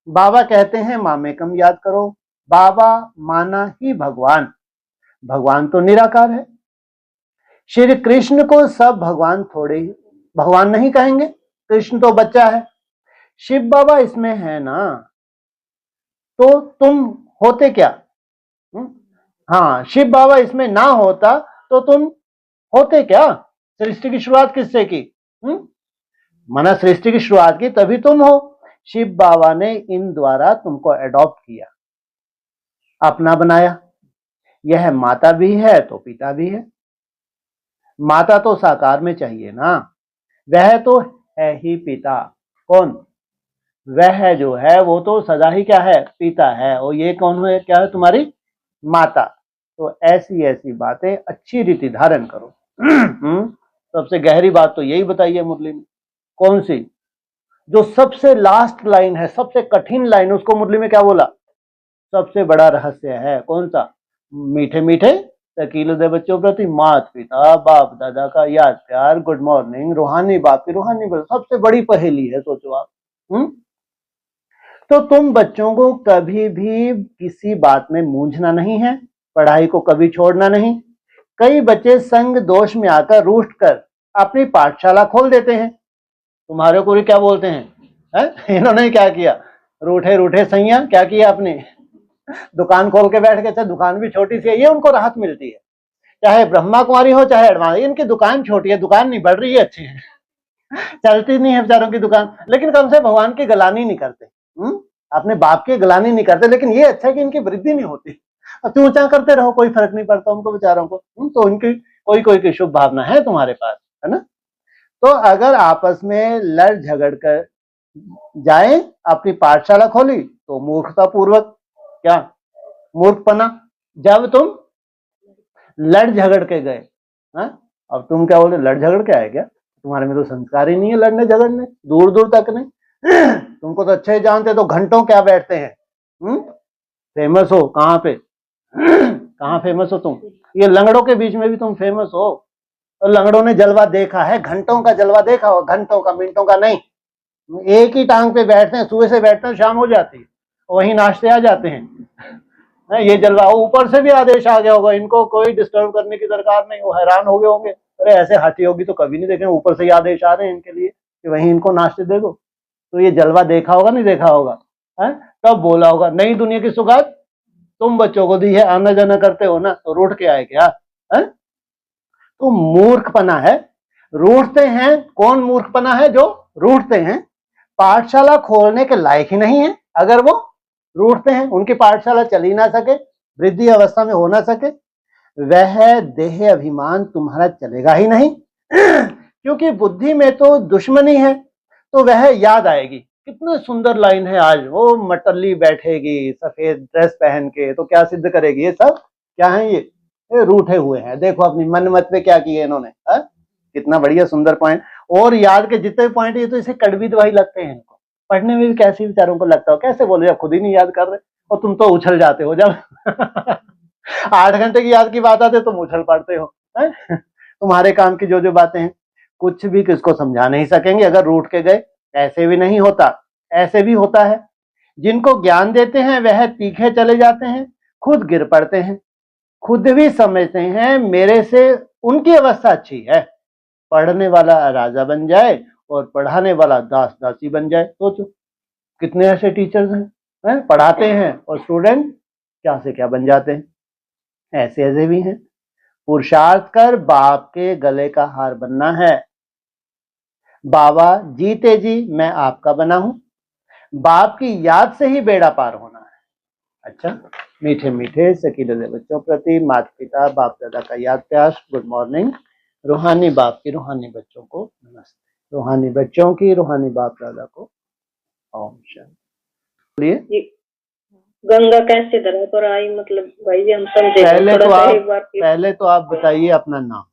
बाबा कहते हैं मां में कम याद करो। बाबा माना ही भगवान, भगवान तो निराकार है। श्री कृष्ण को सब भगवान थोड़े ही भगवान नहीं कहेंगे, कृष्ण तो बच्चा है। शिव बाबा इसमें है ना, तो तुम होते क्या? हाँ, शिव बाबा इसमें ना होता तो तुम होते क्या? सृष्टि की शुरुआत किससे की? माना सृष्टि की शुरुआत की तभी तुम हो। शिव बाबा ने इन द्वारा तुमको एडॉप्ट किया, अपना बनाया। यह माता भी है तो पिता भी है। माता तो साकार में चाहिए ना, वह तो है ही पिता। कौन? वह जो है वो तो सदा ही क्या है? पिता है। और ये कौन है? क्या है? तुम्हारी माता। तो ऐसी ऐसी बातें अच्छी रीति धारण करो। सबसे गहरी बात तो यही बताई है मुरली में। कौन सी? जो सबसे लास्ट लाइन है, सबसे कठिन लाइन, उसको मुरली में क्या बोला? सबसे बड़ा रहस्य है। कौन सा? मीठे मीठे शकील दे बच्चों प्रति मात पिता बाप दादा का याद प्यार, गुड मॉर्निंग, रूहानी बाप की रूहानी बोल, सबसे बड़ी पहेली है। सोचो आप। तो तुम बच्चों को कभी भी किसी बात में मूंझना नहीं है, पढ़ाई को कभी छोड़ना नहीं। कई बच्चे संग दोष में आकर रूठ कर अपनी पाठशाला खोल देते हैं। तुम्हारे को भी क्या बोलते हैं? इन्होंने क्या किया? रूठे रूठे सैया क्या किया? अपनी दुकान खोल के बैठ गए। अच्छा, दुकान भी छोटी सी है, ये उनको राहत मिलती है। चाहे ब्रह्मा कुमारी हो चाहे एडवांस, इनकी दुकान छोटी है, दुकान नहीं बढ़ रही है, अच्छी है, चलती नहीं है बेचारों की दुकान, लेकिन कम से भगवान की गलानी नहीं करते, अपने बाप की गलानी नहीं करते। लेकिन ये अच्छा है कि इनकी वृद्धि नहीं होती। अब ऊंचा करते रहो, कोई फर्क नहीं पड़ता उनको बेचारों को। तो उनकी कोई कोई की शुभ भावना है तुम्हारे पास, है ना। तो अगर आपस में लड़ झगड़ कर जाए, अपनी पाठशाला खोली, तो मूर्खता पूर्वक क्या? मूर्खपना। जब तुम लड़ झगड़ के गए, अब तुम क्या बोले? लड़ झगड़ के आए क्या? तुम्हारे में तो संस्कार ही नहीं है लड़ने झगड़ने, दूर दूर तक नहीं। तुमको तो अच्छे जानते, तो घंटों क्या बैठते हैं। फेमस हो कहाँ पे? कहाँ फेमस हो तुम? ये लंगड़ों के बीच में भी तुम फेमस हो। और लंगड़ों ने जलवा देखा है, घंटों का जलवा देखा हो, घंटों का, मिनटों का नहीं। एक ही टांग पे बैठते हैं, सुबह से बैठते हैं, शाम हो जाती है, वहीं नाश्ते आ जाते हैं। ये जलवा ऊपर से भी आदेश आ गया होगा, इनको कोई डिस्टर्ब करने की दरकार नहीं। वो हैरान हो गए होंगे, अरे ऐसे हाथी होगी तो कभी नहीं देखे, ऊपर से ही आदेश आ रहे हैं इनके लिए कि वहीं इनको नाश्ते दे दो। तो ये जलवा देखा होगा नहीं देखा होगा, है? तब बोला होगा नई दुनिया की सौगात तुम बच्चों को दी है, आना जाना करते हो ना, तो रूठ के आए क्या? है? तो मूर्खपना है, रूठते हैं। कौन मूर्खपना है? जो रूठते हैं, पाठशाला खोलने के लायक ही नहीं है। अगर वो रूठते हैं, उनकी पाठशाला चल ही ना सके, वृद्धि अवस्था में हो ना सके, वह देह अभिमान तुम्हारा चलेगा ही नहीं। क्योंकि बुद्धि में तो दुश्मनी है, तो वह याद आएगी। कितनी सुंदर लाइन है। आज वो मटल्ली बैठेगी सफेद ड्रेस पहन के, तो क्या सिद्ध करेगी? ये सब क्या है? ये रूठे हुए हैं। देखो अपनी मनमत पे क्या किए इन्होंने, कितना बढ़िया सुंदर पॉइंट। और याद के जितने पॉइंट, ये तो इसे कड़वी दवाई लगते हैं इनको, पढ़ने में भी कैसे बेचारों को लगता हो, कैसे बोले जब खुद ही नहीं याद कर रहे, और तुम तो उछल जाते हो जब 8 घंटे की याद की बात आती है तुम उछल पड़ते हो, है? तुम्हारे काम की जो जो बातें हैं कुछ भी किसको समझा नहीं सकेंगे अगर रूठ के गए। ऐसे भी नहीं होता, ऐसे भी होता है। जिनको ज्ञान देते हैं वह तीखे चले जाते हैं, खुद गिर पड़ते हैं, खुद भी समझते हैं मेरे से उनकी अवस्था अच्छी है। पढ़ने वाला राजा बन जाए और पढ़ाने वाला दास दासी बन जाए। सोचो कितने ऐसे टीचर्स हैं, पढ़ाते हैं और स्टूडेंट क्या से क्या बन जाते हैं। ऐसे ऐसे भी हैं। पुरुषार्थ कर बाप के गले का हार बनना है। बाबा जीते जी मैं आपका बना हूं, बाप की याद से ही बेड़ा पार होना है। अच्छा, मीठे मीठे सकीले बच्चों प्रति माता पिता बाप दादा का याद प्यार, गुड मॉर्निंग। रूहानी बाप की रूहानी बच्चों को नमस्ते, रूहानी बच्चों की रूहानी बाप दादा को ओम शांति। बोलिए गंगा कैसे धरा पर आई, मतलब भाई जी हम समझे पहले तो आप बताइए अपना नाम।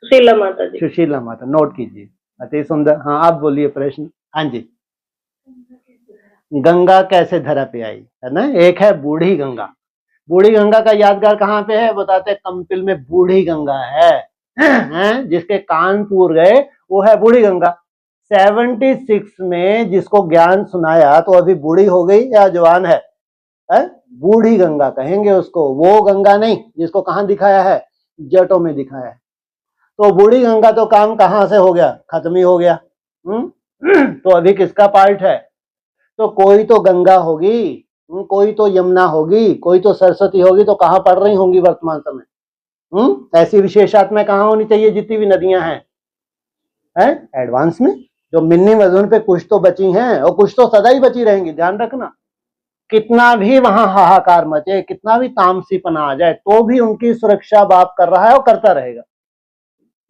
सुशीला माता जी। सुशीला माता, नोट कीजिए। अति सुंदर। हाँ आप बोलिए प्रश्न। हाँ जी, गंगा कैसे धरा पे आई, है ना। एक है बूढ़ी गंगा। बूढ़ी गंगा का यादगार कहाँ पे है बताते, कंपिल में बूढ़ी गंगा है, जिसके कान पूर गए वो है बूढ़ी गंगा। 76 में जिसको ज्ञान सुनाया तो अभी बूढ़ी हो गई या जवान है? बूढ़ी गंगा कहेंगे उसको, वो गंगा नहीं जिसको कहाँ दिखाया है, जटों में दिखाया है। तो बूढ़ी गंगा तो काम कहाँ से हो गया, खत्म ही हो गया। तो अभी किसका पार्ट है? तो कोई तो गंगा होगी, कोई तो यमुना होगी, कोई तो सरस्वती होगी। तो कहाँ पड़ रही होंगी वर्तमान समय? ऐसी विशेषात्मा कहाँ होनी चाहिए जितनी भी नदियां हैं, एडवांस में। जो मिन्नी वजन पे कुछ तो बची हैं और कुछ तो सदा ही बची रहेंगी। ध्यान रखना, कितना भी वहां हाहाकार मचे, कितना भी तामसीपना आ जाए, तो भी उनकी सुरक्षा बाप कर रहा है और करता रहेगा।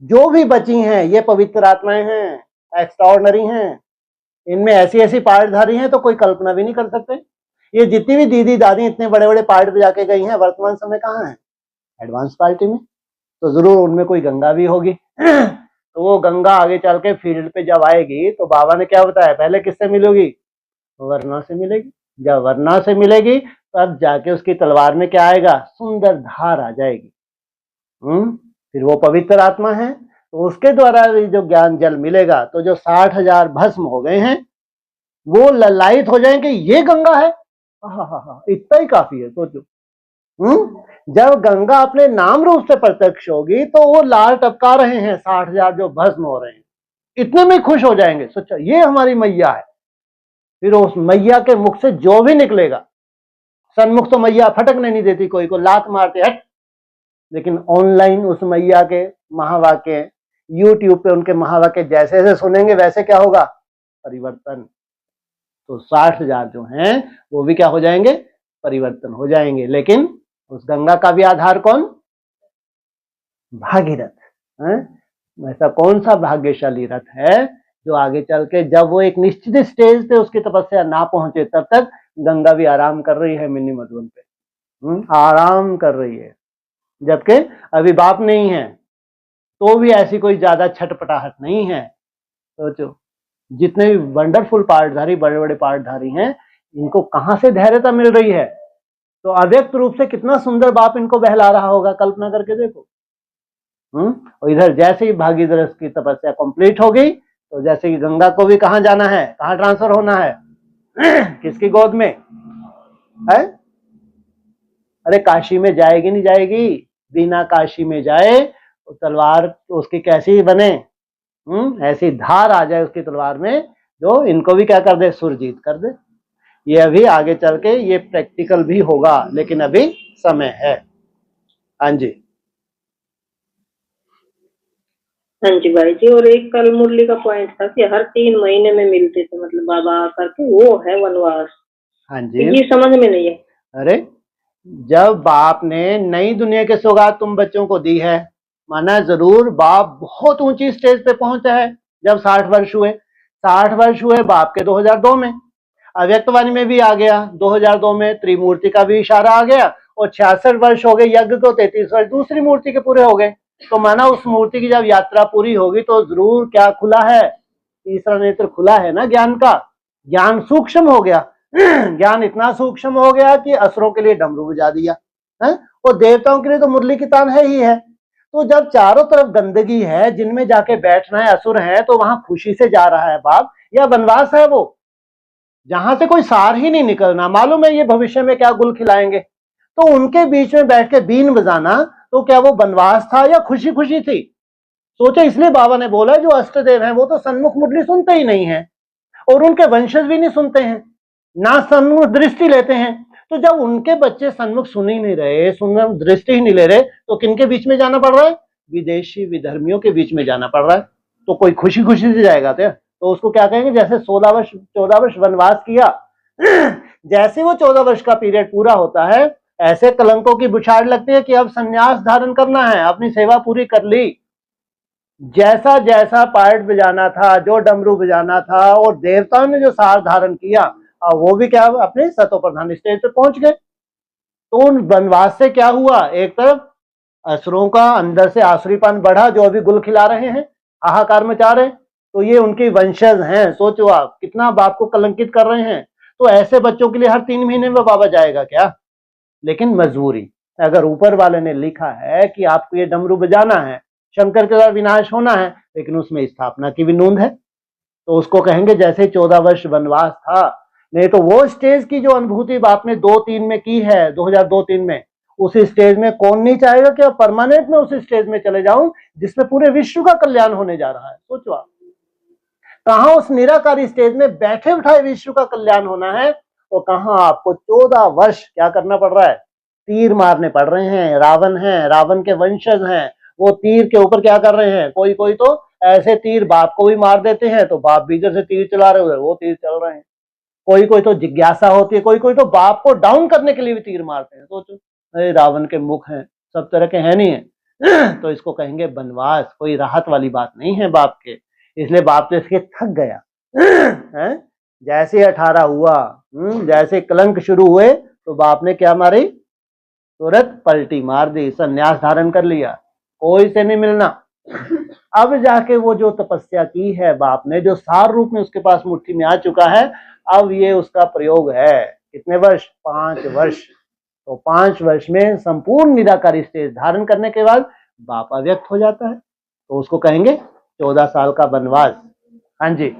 जो भी बची हैं ये पवित्र आत्माएं हैं, एक्स्ट्राऑर्डिनरी हैं। इनमें ऐसी ऐसी पार्टधारी हैं तो कोई कल्पना भी नहीं कर सकते। ये जितनी भी दीदी दादी इतने बड़े बड़े पार्ट पे जाके गई हैं, वर्तमान समय कहाँ है? एडवांस पार्टी में। तो जरूर उनमें कोई गंगा भी होगी। तो वो गंगा आगे चल के फील्ड पे जब आएगी तो बाबा ने क्या बताया, पहले किससे मिलोगी? वरना से मिलेगी। जब वरना से मिलेगी तब जाके उसकी तलवार में क्या आएगा, सुंदर धार आ जाएगी। फिर वो पवित्र आत्मा है तो उसके द्वारा जो ज्ञान जल मिलेगा तो जो 60,000 भस्म हो गए हैं वो ललायित हो जाएंगे, ये गंगा है। इतना ही काफी है। सोचो, जब गंगा अपने नाम रूप से प्रत्यक्ष होगी तो वो लाल टपका रहे हैं 60,000 जो भस्म हो रहे हैं, इतने में खुश हो जाएंगे। सोचो ये हमारी मैया है। फिर उस मैया के मुख से जो भी निकलेगा, सन्मुख तो मैया फटकने नहीं देती, कोई को लात मारते हट, लेकिन ऑनलाइन उस मैया के महावाक्य यूट्यूब पे उनके महावाक्य जैसे जैसे सुनेंगे वैसे क्या होगा, परिवर्तन। तो 60,000 जो हैं वो भी क्या हो जाएंगे, परिवर्तन हो जाएंगे। लेकिन उस गंगा का भी आधार कौन? भागीरथ। ऐसा कौन सा भाग्यशाली रथ है जो आगे चल के जब वो एक निश्चित स्टेज पे उसकी तपस्या ना पहुंचे तब तक गंगा भी आराम कर रही है मिनी मधुबन पे, आराम कर रही है। जबकि अभी बाप नहीं है तो भी ऐसी कोई ज्यादा छटपटाहट नहीं है। सोचो जितने भी वंडरफुल पार्टधारी, बड़े बड़े पार्टधारी हैं, इनको कहां से धैर्यता मिल रही है? तो अव्यक्त रूप से कितना सुंदर बाप इनको बहला रहा होगा, कल्पना करके देखो। और इधर जैसे ही भागीरथ की तपस्या कंप्लीट हो गई तो जैसे कि गंगा को भी कहां जाना है, कहां ट्रांसफर होना है? किसकी गोद में है? अरे काशी में जाएगी नहीं जाएगी? बिना काशी में जाए तो तलवार तो उसकी कैसी बने, ऐसी धार आ जाए उसकी तलवार में जो इनको भी क्या कर दे, सुरजीत कर दे। ये अभी आगे चल के ये प्रैक्टिकल भी होगा, लेकिन अभी समय है। हाँ जी, हाँ जी भाई जी। और एक कल मुरली का पॉइंट था कि हर 3 महीने में मिलते थे, मतलब बाबा आकर के, वो है वनवास। हाँ जी, ये समझ में नहीं है। अरे जब बाप ने नई दुनिया के सौगात तुम बच्चों को दी है, माना जरूर बाप बहुत ऊंची स्टेज पे पहुंचा है। जब 60 वर्ष हुए, 60 वर्ष हुए बाप के 2002 में, अव्यक्तवाणी में भी आ गया 2002 में, त्रिमूर्ति का भी इशारा आ गया, और 66 वर्ष हो गए यज्ञ को, 33 वर्ष दूसरी मूर्ति के पूरे हो गए। तो माना उस मूर्ति की जब यात्रा पूरी होगी तो जरूर क्या खुला है, तीसरा नेत्र खुला है ना ज्ञान का, ज्ञान सूक्ष्म हो गया। ज्ञान इतना सूक्ष्म हो गया कि असुरों के लिए डमरू बजा दिया है, और देवताओं के लिए तो मुरली की तान है ही है। तो जब चारों तरफ गंदगी है, जिनमें जाके बैठना है असुर है, तो वहां खुशी से जा रहा है बाप, या वनवास है वो जहां से कोई सार ही नहीं निकलना, मालूम है ये भविष्य में क्या गुल खिलाएंगे, तो उनके बीच में बैठ के बीन बजाना, तो क्या वो वनवास था या खुशी खुशी थी? सोचे। इसलिए बाबा ने बोला जो अष्टदेव हैं वो तो सन्मुख मुरली सुनते ही नहीं है, और उनके वंशज भी नहीं सुनते हैं, ना सन्मुख दृष्टि लेते हैं। तो जब उनके बच्चे सन्मुख सुन ही नहीं रहे, सुन दृष्टि ही नहीं ले रहे, तो किनके बीच में जाना पड़ रहा है? विदेशी विधर्मियों के बीच में जाना पड़ रहा है। तो कोई खुशी खुशी से जाएगा तो उसको क्या कहेंगे? जैसे 14 वर्ष वनवास किया, जैसे वो 14 वर्ष का पीरियड पूरा होता है, ऐसे कलंकों की बुछाड़ लगती है कि अब संन्यास धारण करना है, अपनी सेवा पूरी कर ली। जैसा जैसा पार्ट बजाना था, जो डमरू बजाना था, और देवताओं ने जो सार धारण किया, और वो भी क्या अपने सतो प्रधान स्टेज पे पहुंच गए। तो उन वनवास से क्या हुआ? एक तरफ असुरों का अंदर से आसुरीपन बढ़ा, जो अभी गुल खिला रहे हैं, हाहाकार मचा रहे हैं, तो ये उनके वंशज हैं। सोचो आप कितना बाप को कलंकित कर रहे हैं। तो ऐसे बच्चों के लिए हर 3 महीने में बाबा जाएगा क्या? लेकिन मजबूरी, अगर ऊपर वाले ने लिखा है कि आपको ये डमरू बजाना है, शंकर के द्वारा विनाश होना है, लेकिन उसमें स्थापना की भी नोंद है, तो उसको कहेंगे जैसे 14 वर्ष वनवास था। नहीं तो वो स्टेज की जो अनुभूति आपने 2-3 में की है, 2002-3 में, उस स्टेज में कौन नहीं चाहेगा कि परमानेंट में उस स्टेज में चले जाऊं जिसमें पूरे विश्व का कल्याण होने जा रहा है। सोचो आप, कहां उस निराकारी स्टेज में बैठे उठाए विश्व का कल्याण होना है, और कहां आपको 14 वर्ष क्या करना पड़ रहा है? तीर मारने पड़ रहे हैं। रावण है, रावण के वंशज हैं, वो तीर के ऊपर क्या कर रहे हैं? कोई कोई तो ऐसे तीर बाप को भी मार देते हैं, तो बाप भी इधर से तीर चला रहे, उधर वो तीर चल रहे हैं। कोई कोई तो जिज्ञासा होती है, कोई कोई तो बाप को डाउन करने के लिए भी तीर मारते हैं। सोचो, अरे रावण के मुख हैं, सब तरह के हैं नहीं है। तो इसको कहेंगे वनवास, कोई राहत वाली बात नहीं है बाप के। इसलिए बाप तो इसके थक गया है। जैसे 18 हुआ, जैसे कलंक शुरू हुए, तो बाप ने क्या मारी? तुरंत पलटी मार दी, संन्यास धारण कर लिया, कोई से नहीं मिलना। अब जाके वो जो तपस्या की है बाप ने, जो सार रूप में उसके पास मुट्ठी में आ चुका है, अब ये उसका प्रयोग है। कितने वर्ष? 5 वर्ष। तो 5 वर्ष में संपूर्ण निराकारी स्टेज धारण करने के बाद बाप अव्यक्त हो जाता है, तो उसको कहेंगे 14 साल का वनवास। हाँ जी।